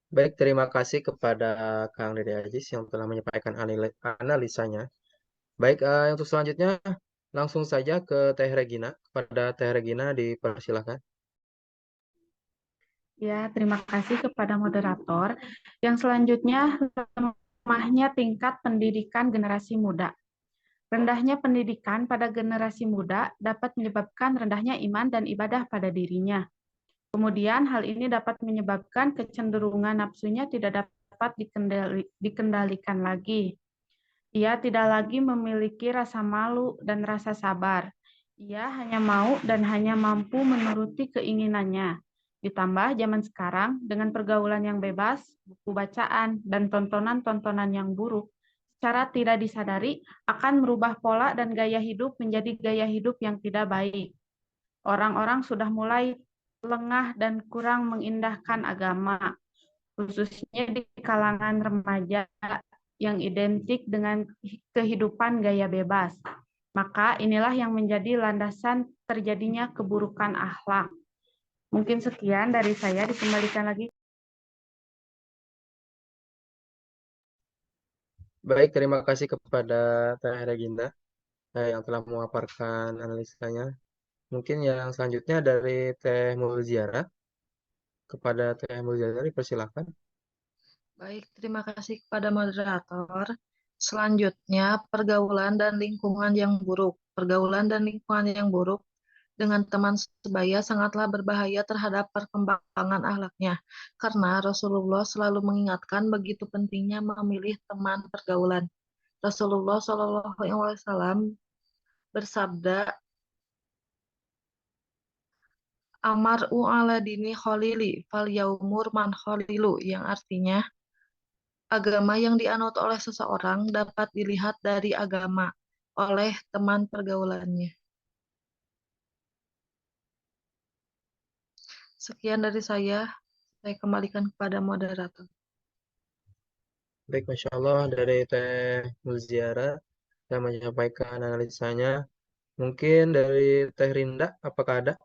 Baik, terima kasih kepada Kang Dede Aziz yang telah menyampaikan analisanya. Baik, untuk selanjutnya langsung saja ke Teh Regina. Kepada Teh Regina dipersilakan. Ya, terima kasih kepada moderator. Yang selanjutnya, lemahnya tingkat pendidikan generasi muda. Rendahnya pendidikan pada generasi muda dapat menyebabkan rendahnya iman dan ibadah pada dirinya. Kemudian hal ini dapat menyebabkan kecenderungan nafsunya tidak dapat dikendalikan lagi. Ia tidak lagi memiliki rasa malu dan rasa sabar. Ia hanya mau dan hanya mampu menuruti keinginannya. Ditambah zaman sekarang dengan pergaulan yang bebas, buku bacaan, dan tontonan-tontonan yang buruk, secara tidak disadari akan merubah pola dan gaya hidup menjadi gaya hidup yang tidak baik. Orang-orang sudah mulai lengah dan kurang mengindahkan agama, khususnya di kalangan remaja yang identik dengan kehidupan gaya bebas. Maka inilah yang menjadi landasan terjadinya keburukan akhlak. Mungkin sekian dari saya, dikembalikan lagi. Baik, terima kasih kepada Teh Regina yang telah memaparkan analisanya. Mungkin yang selanjutnya dari Teh Mulziara. Kepada Teh Mulziara dipersilakan. Baik, terima kasih kepada moderator. Selanjutnya, pergaulan dan lingkungan yang buruk. Pergaulan dan lingkungan yang buruk dengan teman sebaya sangatlah berbahaya terhadap perkembangan akhlaknya. Karena Rasulullah selalu mengingatkan begitu pentingnya memilih teman pergaulan. Rasulullah SAW bersabda, Amar'u ala dini kholili, fal yaumur man kholilu, yang artinya, agama yang dianut oleh seseorang dapat dilihat dari agama oleh teman pergaulannya. Sekian dari saya kembalikan kepada moderator. Baik, Masya Allah, dari Teh Mulziara yang menyampaikan analisanya. Mungkin dari Teh Rinda, apakah ada?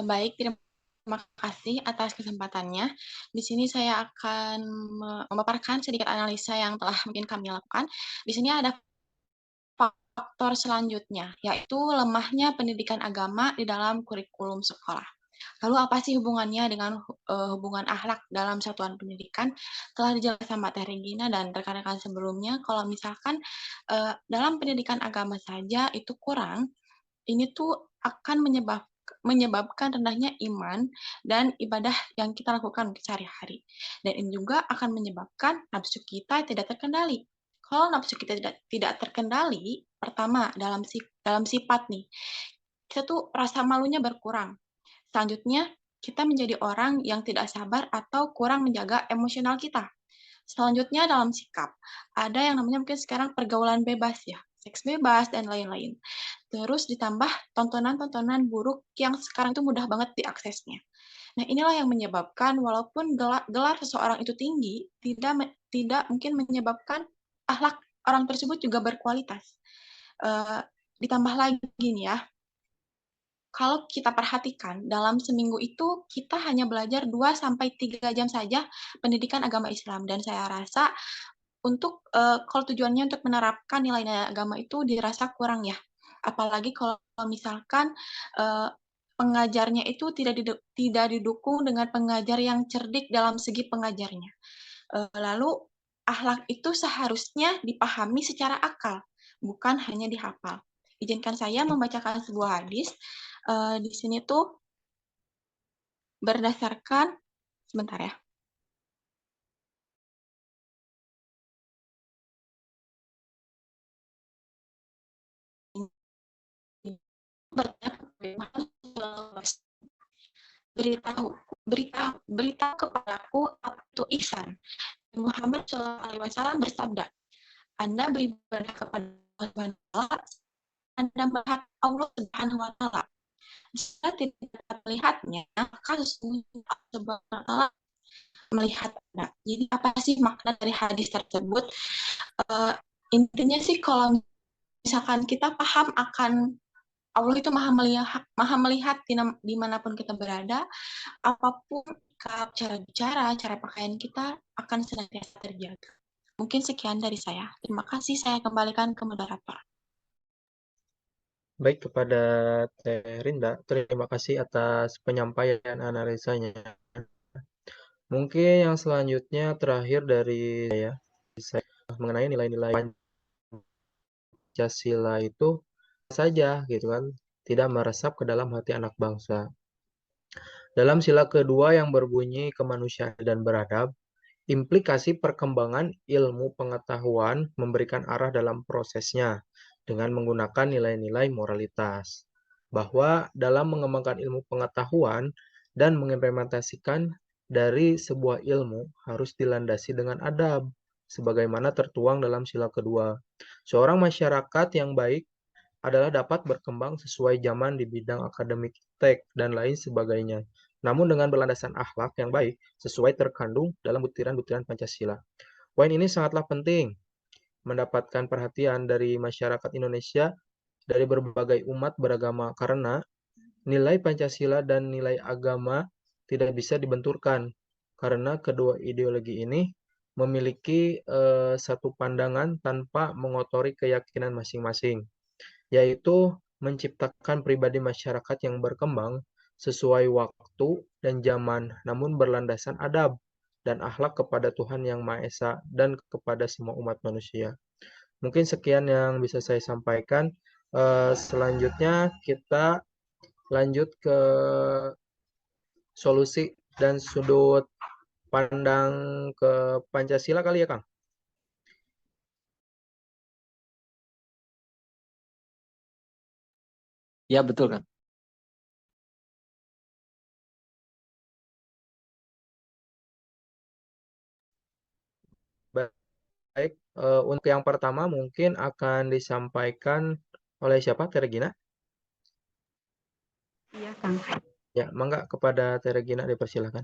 Baik, terima Terima kasih atas kesempatannya. Di sini saya akan memaparkan sedikit analisa yang telah mungkin kami lakukan. Di sini ada faktor selanjutnya, yaitu lemahnya pendidikan agama di dalam kurikulum sekolah. Lalu apa sih hubungannya dengan hubungan akhlak dalam satuan pendidikan? Telah dijelaskan sama Teh Regina dan rekan-rekan sebelumnya, kalau misalkan dalam pendidikan agama saja itu kurang, ini tuh akan menyebabkan rendahnya iman dan ibadah yang kita lakukan sehari-hari. Dan ini juga akan menyebabkan nafsu kita tidak terkendali. Kalau nafsu kita tidak terkendali, pertama dalam sifat nih, kita tuh rasa malunya berkurang. Selanjutnya, kita menjadi orang yang tidak sabar atau kurang menjaga emosional kita. Selanjutnya dalam sikap, ada yang namanya mungkin sekarang pergaulan bebas ya, seks bebas dan lain-lain. Terus ditambah tontonan-tontonan buruk yang sekarang itu mudah banget diaksesnya. Nah, inilah yang menyebabkan walaupun gelar seseorang itu tinggi, tidak mungkin menyebabkan akhlak orang tersebut juga berkualitas. Ditambah lagi nih ya, kalau kita perhatikan dalam seminggu itu kita hanya belajar 2-3 jam saja pendidikan agama Islam, dan saya rasa untuk kalau tujuannya untuk menerapkan nilai-nilai agama itu dirasa kurang ya. Apalagi kalau misalkan pengajarnya itu tidak didukung dengan pengajar yang cerdik dalam segi pengajarnya. Lalu akhlak itu seharusnya dipahami secara akal, bukan hanya dihafal. Izinkan saya membacakan sebuah hadis. Di sini tuh berdasarkan, sebentar ya. Beritahu kepadaku apa itu ihsan. Muhammad SAW bersabda, Anda beribadah kepada Allah, Anda melihat Allah Subhanahu wa Ta'ala. Jika tidak terlihatnya, maka sesungguhnya Allah Subhanahu wa Ta'ala melihat Anda. Jadi apa sih makna dari hadis tersebut? Intinya sih kalau misalkan kita paham akan Allah itu maha melihat dimanapun kita berada, apapun cara bicara, cara pakaian kita akan senantiasa terjaga. Mungkin sekian dari saya. Terima kasih, saya kembalikan ke moderator. Baik, kepada Teh Rinda, terima kasih atas penyampaian analisanya. Mungkin yang selanjutnya terakhir dari saya mengenai nilai-nilai Pancasila itu saja gitu kan, tidak meresap ke dalam hati anak bangsa. Dalam sila kedua yang berbunyi kemanusiaan dan beradab, implikasi perkembangan ilmu pengetahuan memberikan arah dalam prosesnya dengan menggunakan nilai-nilai moralitas. Bahwa dalam mengembangkan ilmu pengetahuan dan mengimplementasikan dari sebuah ilmu harus dilandasi dengan adab, sebagaimana tertuang dalam sila kedua. Seorang masyarakat yang baik adalah dapat berkembang sesuai zaman di bidang akademik, tek, dan lain sebagainya. Namun dengan berlandaskan akhlak yang baik, sesuai terkandung dalam butiran-butiran Pancasila. Poin ini sangatlah penting mendapatkan perhatian dari masyarakat Indonesia dari berbagai umat beragama karena nilai Pancasila dan nilai agama tidak bisa dibenturkan karena kedua ideologi ini memiliki satu pandangan tanpa mengotori keyakinan masing-masing, yaitu menciptakan pribadi masyarakat yang berkembang sesuai waktu dan zaman, namun berlandaskan adab dan akhlak kepada Tuhan Yang Maha Esa dan kepada semua umat manusia. Mungkin sekian yang bisa saya sampaikan. Selanjutnya kita lanjut ke solusi dan sudut pandang ke Pancasila kali ya, Kang? Ya, betul kan? Baik, untuk yang pertama mungkin akan disampaikan oleh siapa, Teh Regina? Iya, Kang. Ya, mangga kepada Teh Regina dipersilakan.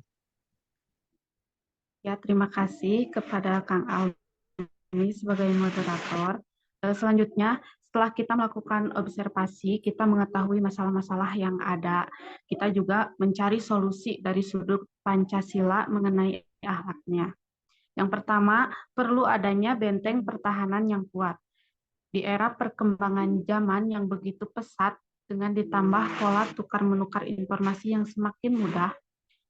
Ya, terima kasih kepada Kang Almi sebagai moderator. Selanjutnya, setelah kita melakukan observasi, kita mengetahui masalah-masalah yang ada. Kita juga mencari solusi dari sudut Pancasila mengenai akhlaknya. Yang pertama, perlu adanya benteng pertahanan yang kuat. Di era perkembangan zaman yang begitu pesat, dengan ditambah pola tukar-menukar informasi yang semakin mudah,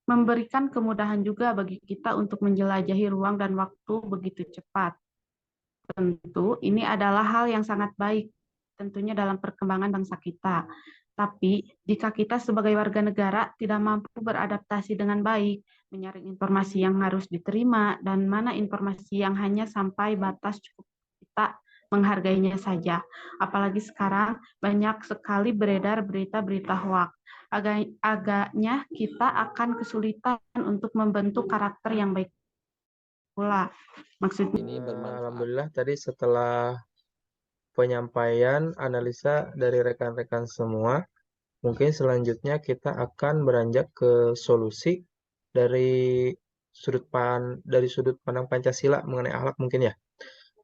memberikan kemudahan juga bagi kita untuk menjelajahi ruang dan waktu begitu cepat. Tentu ini adalah hal yang sangat baik, tentunya dalam perkembangan bangsa kita. Tapi jika kita sebagai warga negara tidak mampu beradaptasi dengan baik, menyaring informasi yang harus diterima, dan mana informasi yang hanya sampai batas cukup kita menghargainya saja. Apalagi sekarang banyak sekali beredar berita-berita hoaks. Agaknya kita akan kesulitan untuk membentuk karakter yang baik pula. Maksudnya Ini bermanfaat. Alhamdulillah tadi setelah penyampaian analisa dari rekan-rekan semua, mungkin selanjutnya kita akan beranjak ke solusi dari sudut pandang Pancasila mengenai akhlak mungkin ya.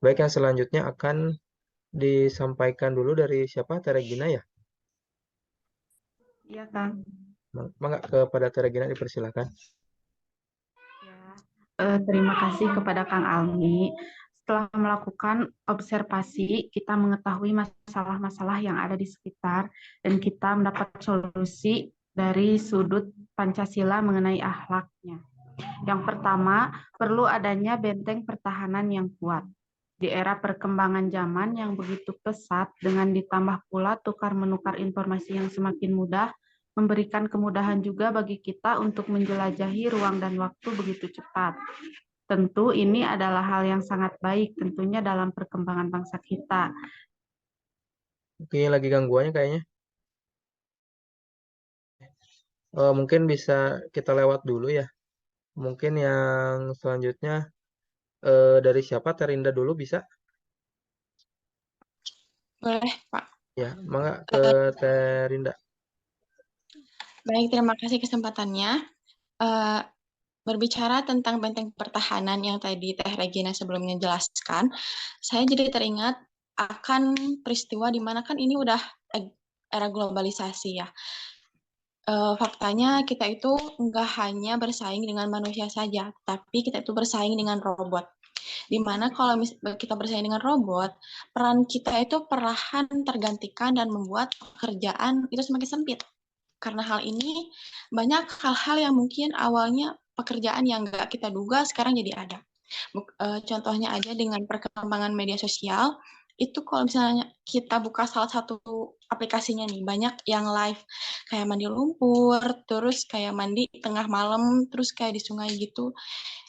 Baik, yang selanjutnya akan disampaikan dulu dari siapa? Teh Regina ya? Iya, Kang. Mangga kepada Teh Regina dipersilakan. Terima kasih kepada Kang Almi. Setelah melakukan observasi, kita mengetahui masalah-masalah yang ada di sekitar dan kita mendapat solusi dari sudut Pancasila mengenai akhlaknya. Yang pertama, perlu adanya benteng pertahanan yang kuat. Di era perkembangan zaman yang begitu pesat, dengan ditambah pula tukar-menukar informasi yang semakin mudah, memberikan kemudahan juga bagi kita untuk menjelajahi ruang dan waktu begitu cepat. Tentu ini adalah hal yang sangat baik tentunya dalam perkembangan bangsa kita. Oke, lagi gangguannya kayaknya. Mungkin bisa kita lewat dulu ya. Mungkin yang selanjutnya dari siapa? Terinda dulu bisa? Boleh, Pak. Ya, mangga ke Terinda. Baik, terima kasih kesempatannya. Berbicara tentang benteng pertahanan yang tadi Teh Regina sebelumnya jelaskan, saya jadi teringat akan peristiwa di mana kan ini udah era globalisasi ya. Faktanya kita itu nggak hanya bersaing dengan manusia saja, tapi kita itu bersaing dengan robot. Dimana kalau kita bersaing dengan robot, peran kita itu perlahan tergantikan dan membuat pekerjaan itu semakin sempit. Karena hal ini, banyak hal-hal yang mungkin awalnya pekerjaan yang nggak kita duga sekarang jadi ada. Contohnya aja dengan perkembangan media sosial, itu kalau misalnya kita buka salah satu aplikasinya nih, banyak yang live, kayak mandi lumpur, terus kayak mandi tengah malam, terus kayak di sungai gitu,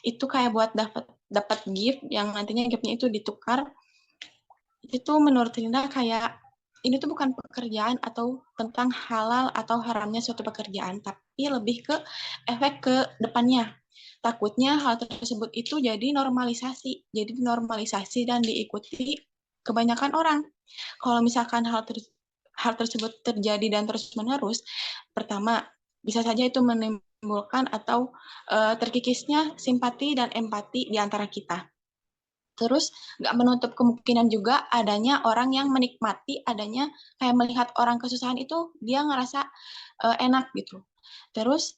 itu kayak buat dapat gift yang nantinya giftnya itu ditukar. Itu menurut Linda kayak ini tuh bukan pekerjaan atau tentang halal atau haramnya suatu pekerjaan, tapi lebih ke efek ke depannya. Takutnya hal tersebut itu jadi normalisasi dan diikuti kebanyakan orang. Kalau misalkan hal tersebut terjadi dan terus-menerus, pertama, bisa saja itu menimbulkan atau terkikisnya simpati dan empati di antara kita. Terus nggak menutup kemungkinan juga adanya orang yang menikmati adanya kayak melihat orang kesusahan itu dia ngerasa enak gitu. Terus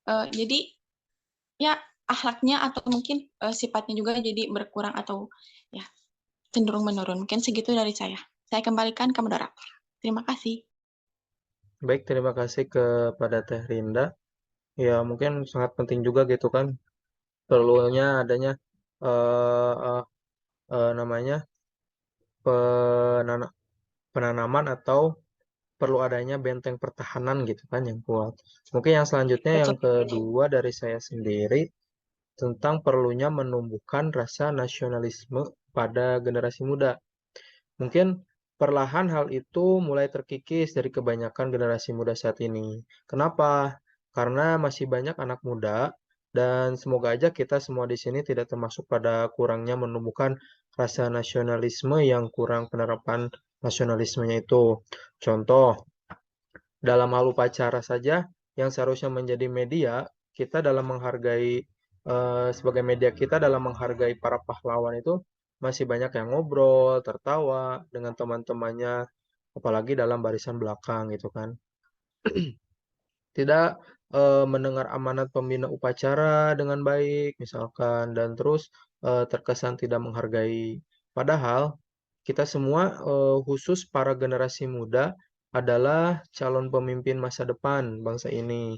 jadi ya akhlaknya atau mungkin sifatnya juga jadi berkurang atau ya cenderung menurun. Mungkin segitu dari saya. Saya kembalikan ke moderator. Terima kasih. Baik, terima kasih kepada Teh Rinda. Ya, mungkin sangat penting juga gitu kan, perlunya adanya namanya penanaman atau perlu adanya benteng pertahanan gitu kan yang kuat. Mungkin yang selanjutnya yang kedua dari saya sendiri tentang perlunya menumbuhkan rasa nasionalisme pada generasi muda. Mungkin perlahan hal itu mulai terkikis dari kebanyakan generasi muda saat ini. Kenapa? Karena masih banyak anak muda dan semoga aja kita semua di sini tidak termasuk pada kurangnya menumbuhkan rasa nasionalisme yang kurang penerapan nasionalismenya itu. Contoh, dalam hal upacara saja yang seharusnya menjadi media, kita dalam menghargai sebagai media kita dalam menghargai para pahlawan itu masih banyak yang ngobrol, tertawa dengan teman-temannya, apalagi dalam barisan belakang gitu kan. Tidak mendengar amanat pembina upacara dengan baik misalkan dan terus terkesan tidak menghargai. Padahal kita semua khusus para generasi muda adalah calon pemimpin masa depan bangsa ini.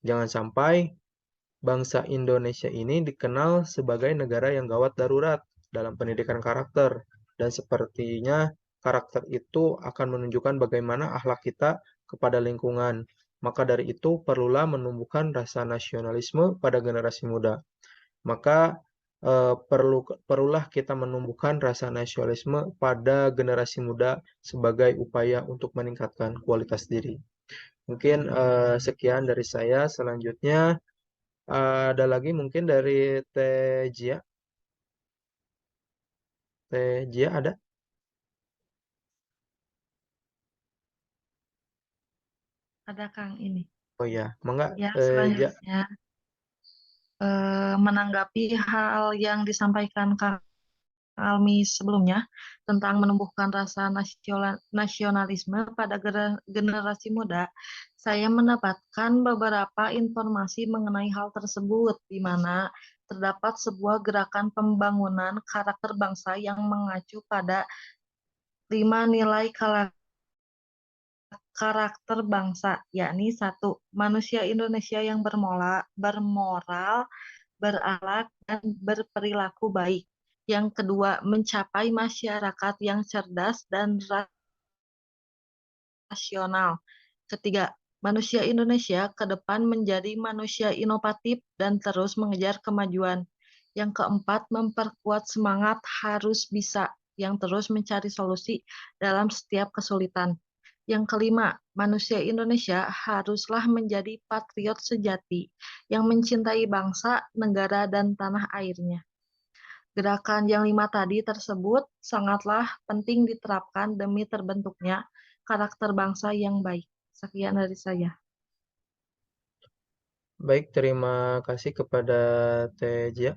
Jangan sampai bangsa Indonesia ini dikenal sebagai negara yang gawat darurat dalam pendidikan karakter dan sepertinya karakter itu akan menunjukkan bagaimana akhlak kita kepada lingkungan. Maka dari itu perlulah menumbuhkan rasa nasionalisme pada generasi muda. Maka perlulah kita menumbuhkan rasa nasionalisme pada generasi muda sebagai upaya untuk meningkatkan kualitas diri. Mungkin sekian dari saya. Selanjutnya ada lagi mungkin dari Teh Jia. Teh Jia ada? Ada Kang ini. Oh iya, mangga Ya, Teh Jia. selanjutnya menanggapi hal yang disampaikan Kang Almi sebelumnya tentang menumbuhkan rasa nasionalisme pada generasi muda, saya mendapatkan beberapa informasi mengenai hal tersebut, di mana terdapat sebuah gerakan pembangunan karakter bangsa yang mengacu pada 5 nilai karakter bangsa, yakni satu, manusia Indonesia yang bermoral, berakhlak, dan berperilaku baik. Yang kedua, mencapai masyarakat yang cerdas dan rasional. Ketiga, manusia Indonesia ke depan menjadi manusia inovatif dan terus mengejar kemajuan. Yang keempat, memperkuat semangat harus bisa yang terus mencari solusi dalam setiap kesulitan. Yang kelima, manusia Indonesia haruslah menjadi patriot sejati yang mencintai bangsa, negara, dan tanah airnya. Gerakan yang 5 tadi tersebut sangatlah penting diterapkan demi terbentuknya karakter bangsa yang baik. Sekian dari saya. Baik, terima kasih kepada Teh Jia.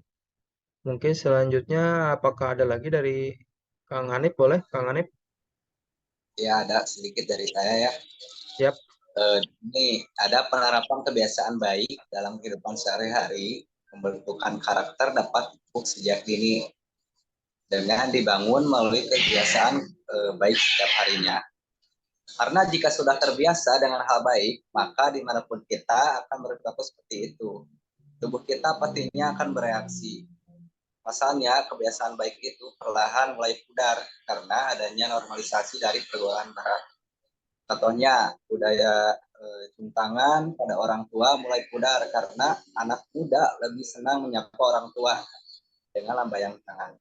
Mungkin selanjutnya apakah ada lagi dari Kang Hanif? Boleh, Kang Hanif? Ya, ada sedikit dari saya ya. Siap. Ini ada penerapan kebiasaan baik dalam kehidupan sehari-hari, pembentukan karakter dapat dipupuk sejak dini dengan dibangun melalui kebiasaan baik setiap harinya. Karena jika sudah terbiasa dengan hal baik, maka dimanapun kita akan berperilaku seperti itu. Tubuh kita pastinya akan bereaksi. Pasalnya, kebiasaan baik itu perlahan mulai pudar karena adanya normalisasi dari pergaulan barat. Contohnya, budaya cium tangan pada orang tua mulai pudar karena anak muda lebih senang menyapa orang tua dengan lambaian tangan.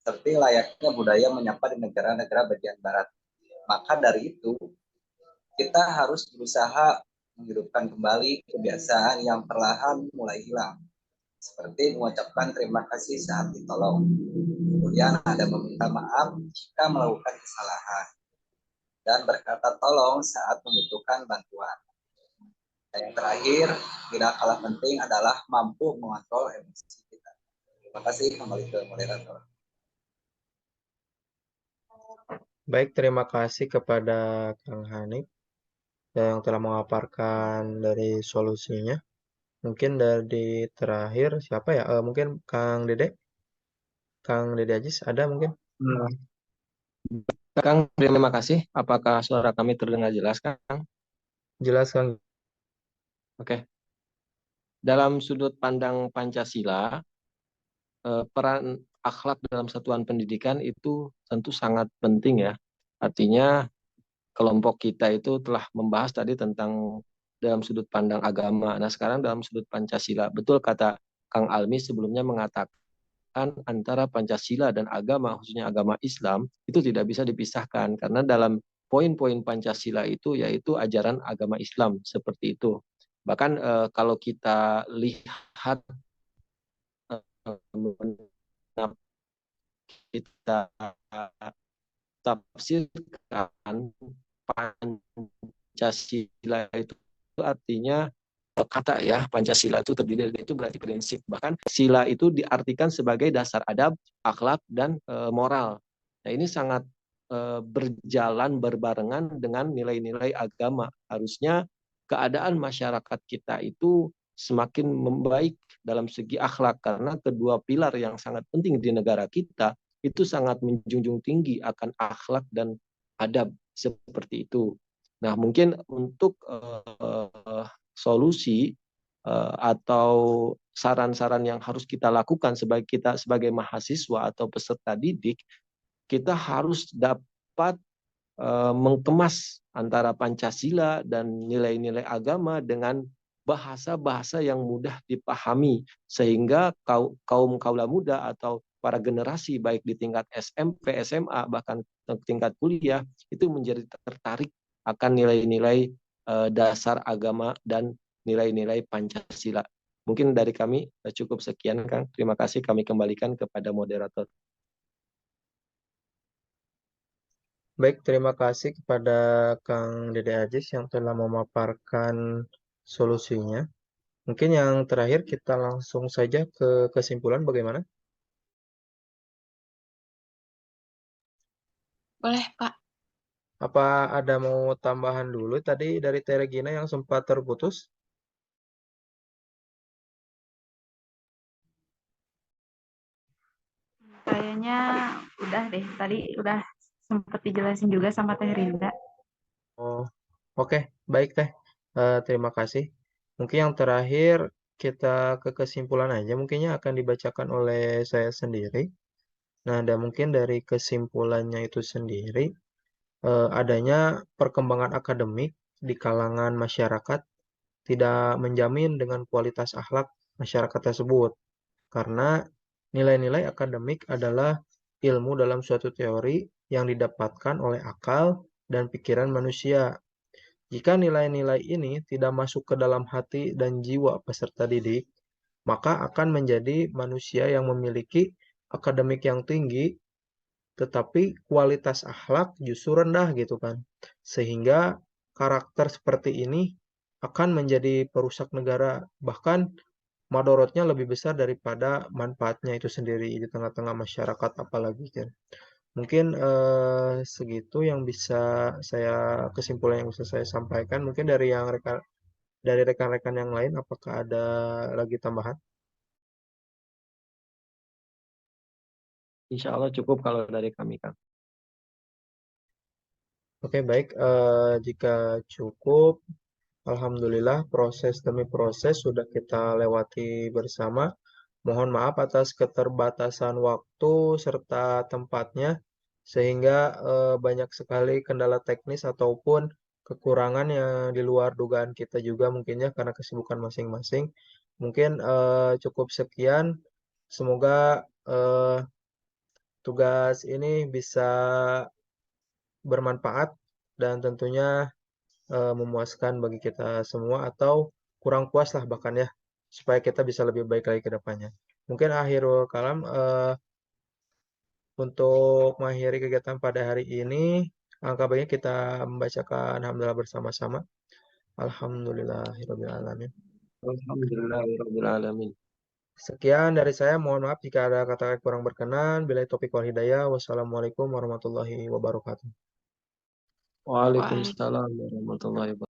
Seperti layaknya budaya menyapa di negara-negara bagian barat. Maka dari itu, kita harus berusaha menghidupkan kembali kebiasaan yang perlahan mulai hilang. Seperti mengucapkan terima kasih saat ditolong. Kemudian ada meminta maaf jika melakukan kesalahan. Dan berkata tolong saat membutuhkan bantuan. Dan yang terakhir, tidak kalah penting adalah mampu mengontrol emosi kita. Terima kasih, kembali ke moderator. Baik, terima kasih kepada Kang Hanif yang telah memaparkan dari solusinya. Mungkin dari terakhir siapa ya? Mungkin Kang Dede? Kang Dede Ajis ada mungkin? Kang, terima kasih. Apakah suara kami terdengar jelas, Kang? Jelas, Kang. Oke. Dalam sudut pandang Pancasila, peran akhlak dalam satuan pendidikan itu tentu sangat penting ya. Artinya kelompok kita itu telah membahas tadi tentang dalam sudut pandang agama. Nah, sekarang dalam sudut Pancasila. Betul kata Kang Almi sebelumnya mengatakan antara Pancasila dan agama, khususnya agama Islam, itu tidak bisa dipisahkan. Karena dalam poin-poin Pancasila itu yaitu ajaran agama Islam seperti itu. Bahkan kalau kita lihat kita tafsirkan Pancasila itu artinya kata ya, Pancasila itu terdiri dari itu berarti prinsip. Bahkan sila itu diartikan sebagai dasar adab, akhlak, dan moral. Nah, ini sangat berjalan berbarengan dengan nilai-nilai agama. Harusnya keadaan masyarakat kita itu semakin membaik dalam segi akhlak, karena kedua pilar yang sangat penting di negara kita itu sangat menjunjung tinggi akan akhlak dan adab seperti itu. Nah, mungkin untuk solusi atau saran-saran yang harus kita lakukan sebagai mahasiswa atau peserta didik, kita harus dapat mengemas antara Pancasila dan nilai-nilai agama dengan bahasa-bahasa yang mudah dipahami, sehingga kaum kaula muda atau para generasi baik di tingkat SMP, SMA, bahkan tingkat kuliah itu menjadi tertarik akan nilai-nilai dasar agama dan nilai-nilai Pancasila. Mungkin dari kami cukup sekian, Kang. Terima kasih, kami kembalikan kepada moderator. Baik, terima kasih kepada Kang Dede Ajis yang telah memaparkan solusinya. Mungkin yang terakhir kita langsung saja ke kesimpulan bagaimana? Boleh, Pak. Apa ada mau tambahan dulu tadi dari Teh Regina yang sempat terputus? Kayaknya udah deh. Tadi udah sempat dijelasin juga sama Teh Rinda. Oh, oke, baik Teh. Terima kasih. Mungkin yang terakhir kita ke kesimpulan aja. Mungkinnya akan dibacakan oleh saya sendiri. Nah, dan mungkin dari kesimpulannya itu sendiri, adanya perkembangan akademik di kalangan masyarakat tidak menjamin dengan kualitas akhlak masyarakat tersebut. Karena nilai-nilai akademik adalah ilmu dalam suatu teori yang didapatkan oleh akal dan pikiran manusia. Jika nilai-nilai ini tidak masuk ke dalam hati dan jiwa peserta didik, maka akan menjadi manusia yang memiliki akademik yang tinggi, tetapi kualitas akhlak justru rendah gitu kan. Sehingga karakter seperti ini akan menjadi perusak negara, bahkan madorotnya lebih besar daripada manfaatnya itu sendiri di tengah-tengah masyarakat apalagi kan. Mungkin segitu yang bisa saya kesimpulan yang bisa saya sampaikan. Mungkin dari rekan-rekan yang lain apakah ada lagi tambahan? Insya Allah cukup kalau dari kami, Kang. Oke, baik. Jika cukup, alhamdulillah proses demi proses sudah kita lewati bersama. Mohon maaf atas keterbatasan waktu serta tempatnya, sehingga banyak sekali kendala teknis ataupun kekurangan yang di luar dugaan kita juga mungkinnya karena kesibukan masing-masing. Mungkin cukup sekian. Semoga tugas ini bisa bermanfaat dan tentunya memuaskan bagi kita semua atau kurang puas lah bahkan ya, supaya kita bisa lebih baik lagi ke depannya. Mungkin akhirul kalam untuk mengakhiri kegiatan pada hari ini, angka baiknya kita membacakan alhamdulillah bersama-sama. Alhamdulillahirabbil alamin. Alhamdulillahirrahmanirrahim. Sekian dari saya, mohon maaf jika ada kata-kata kurang berkenan. Bila taufiq wal hidayah. Wassalamualaikum warahmatullahi wabarakatuh. Waalaikumsalam warahmatullahi wabarakatuh.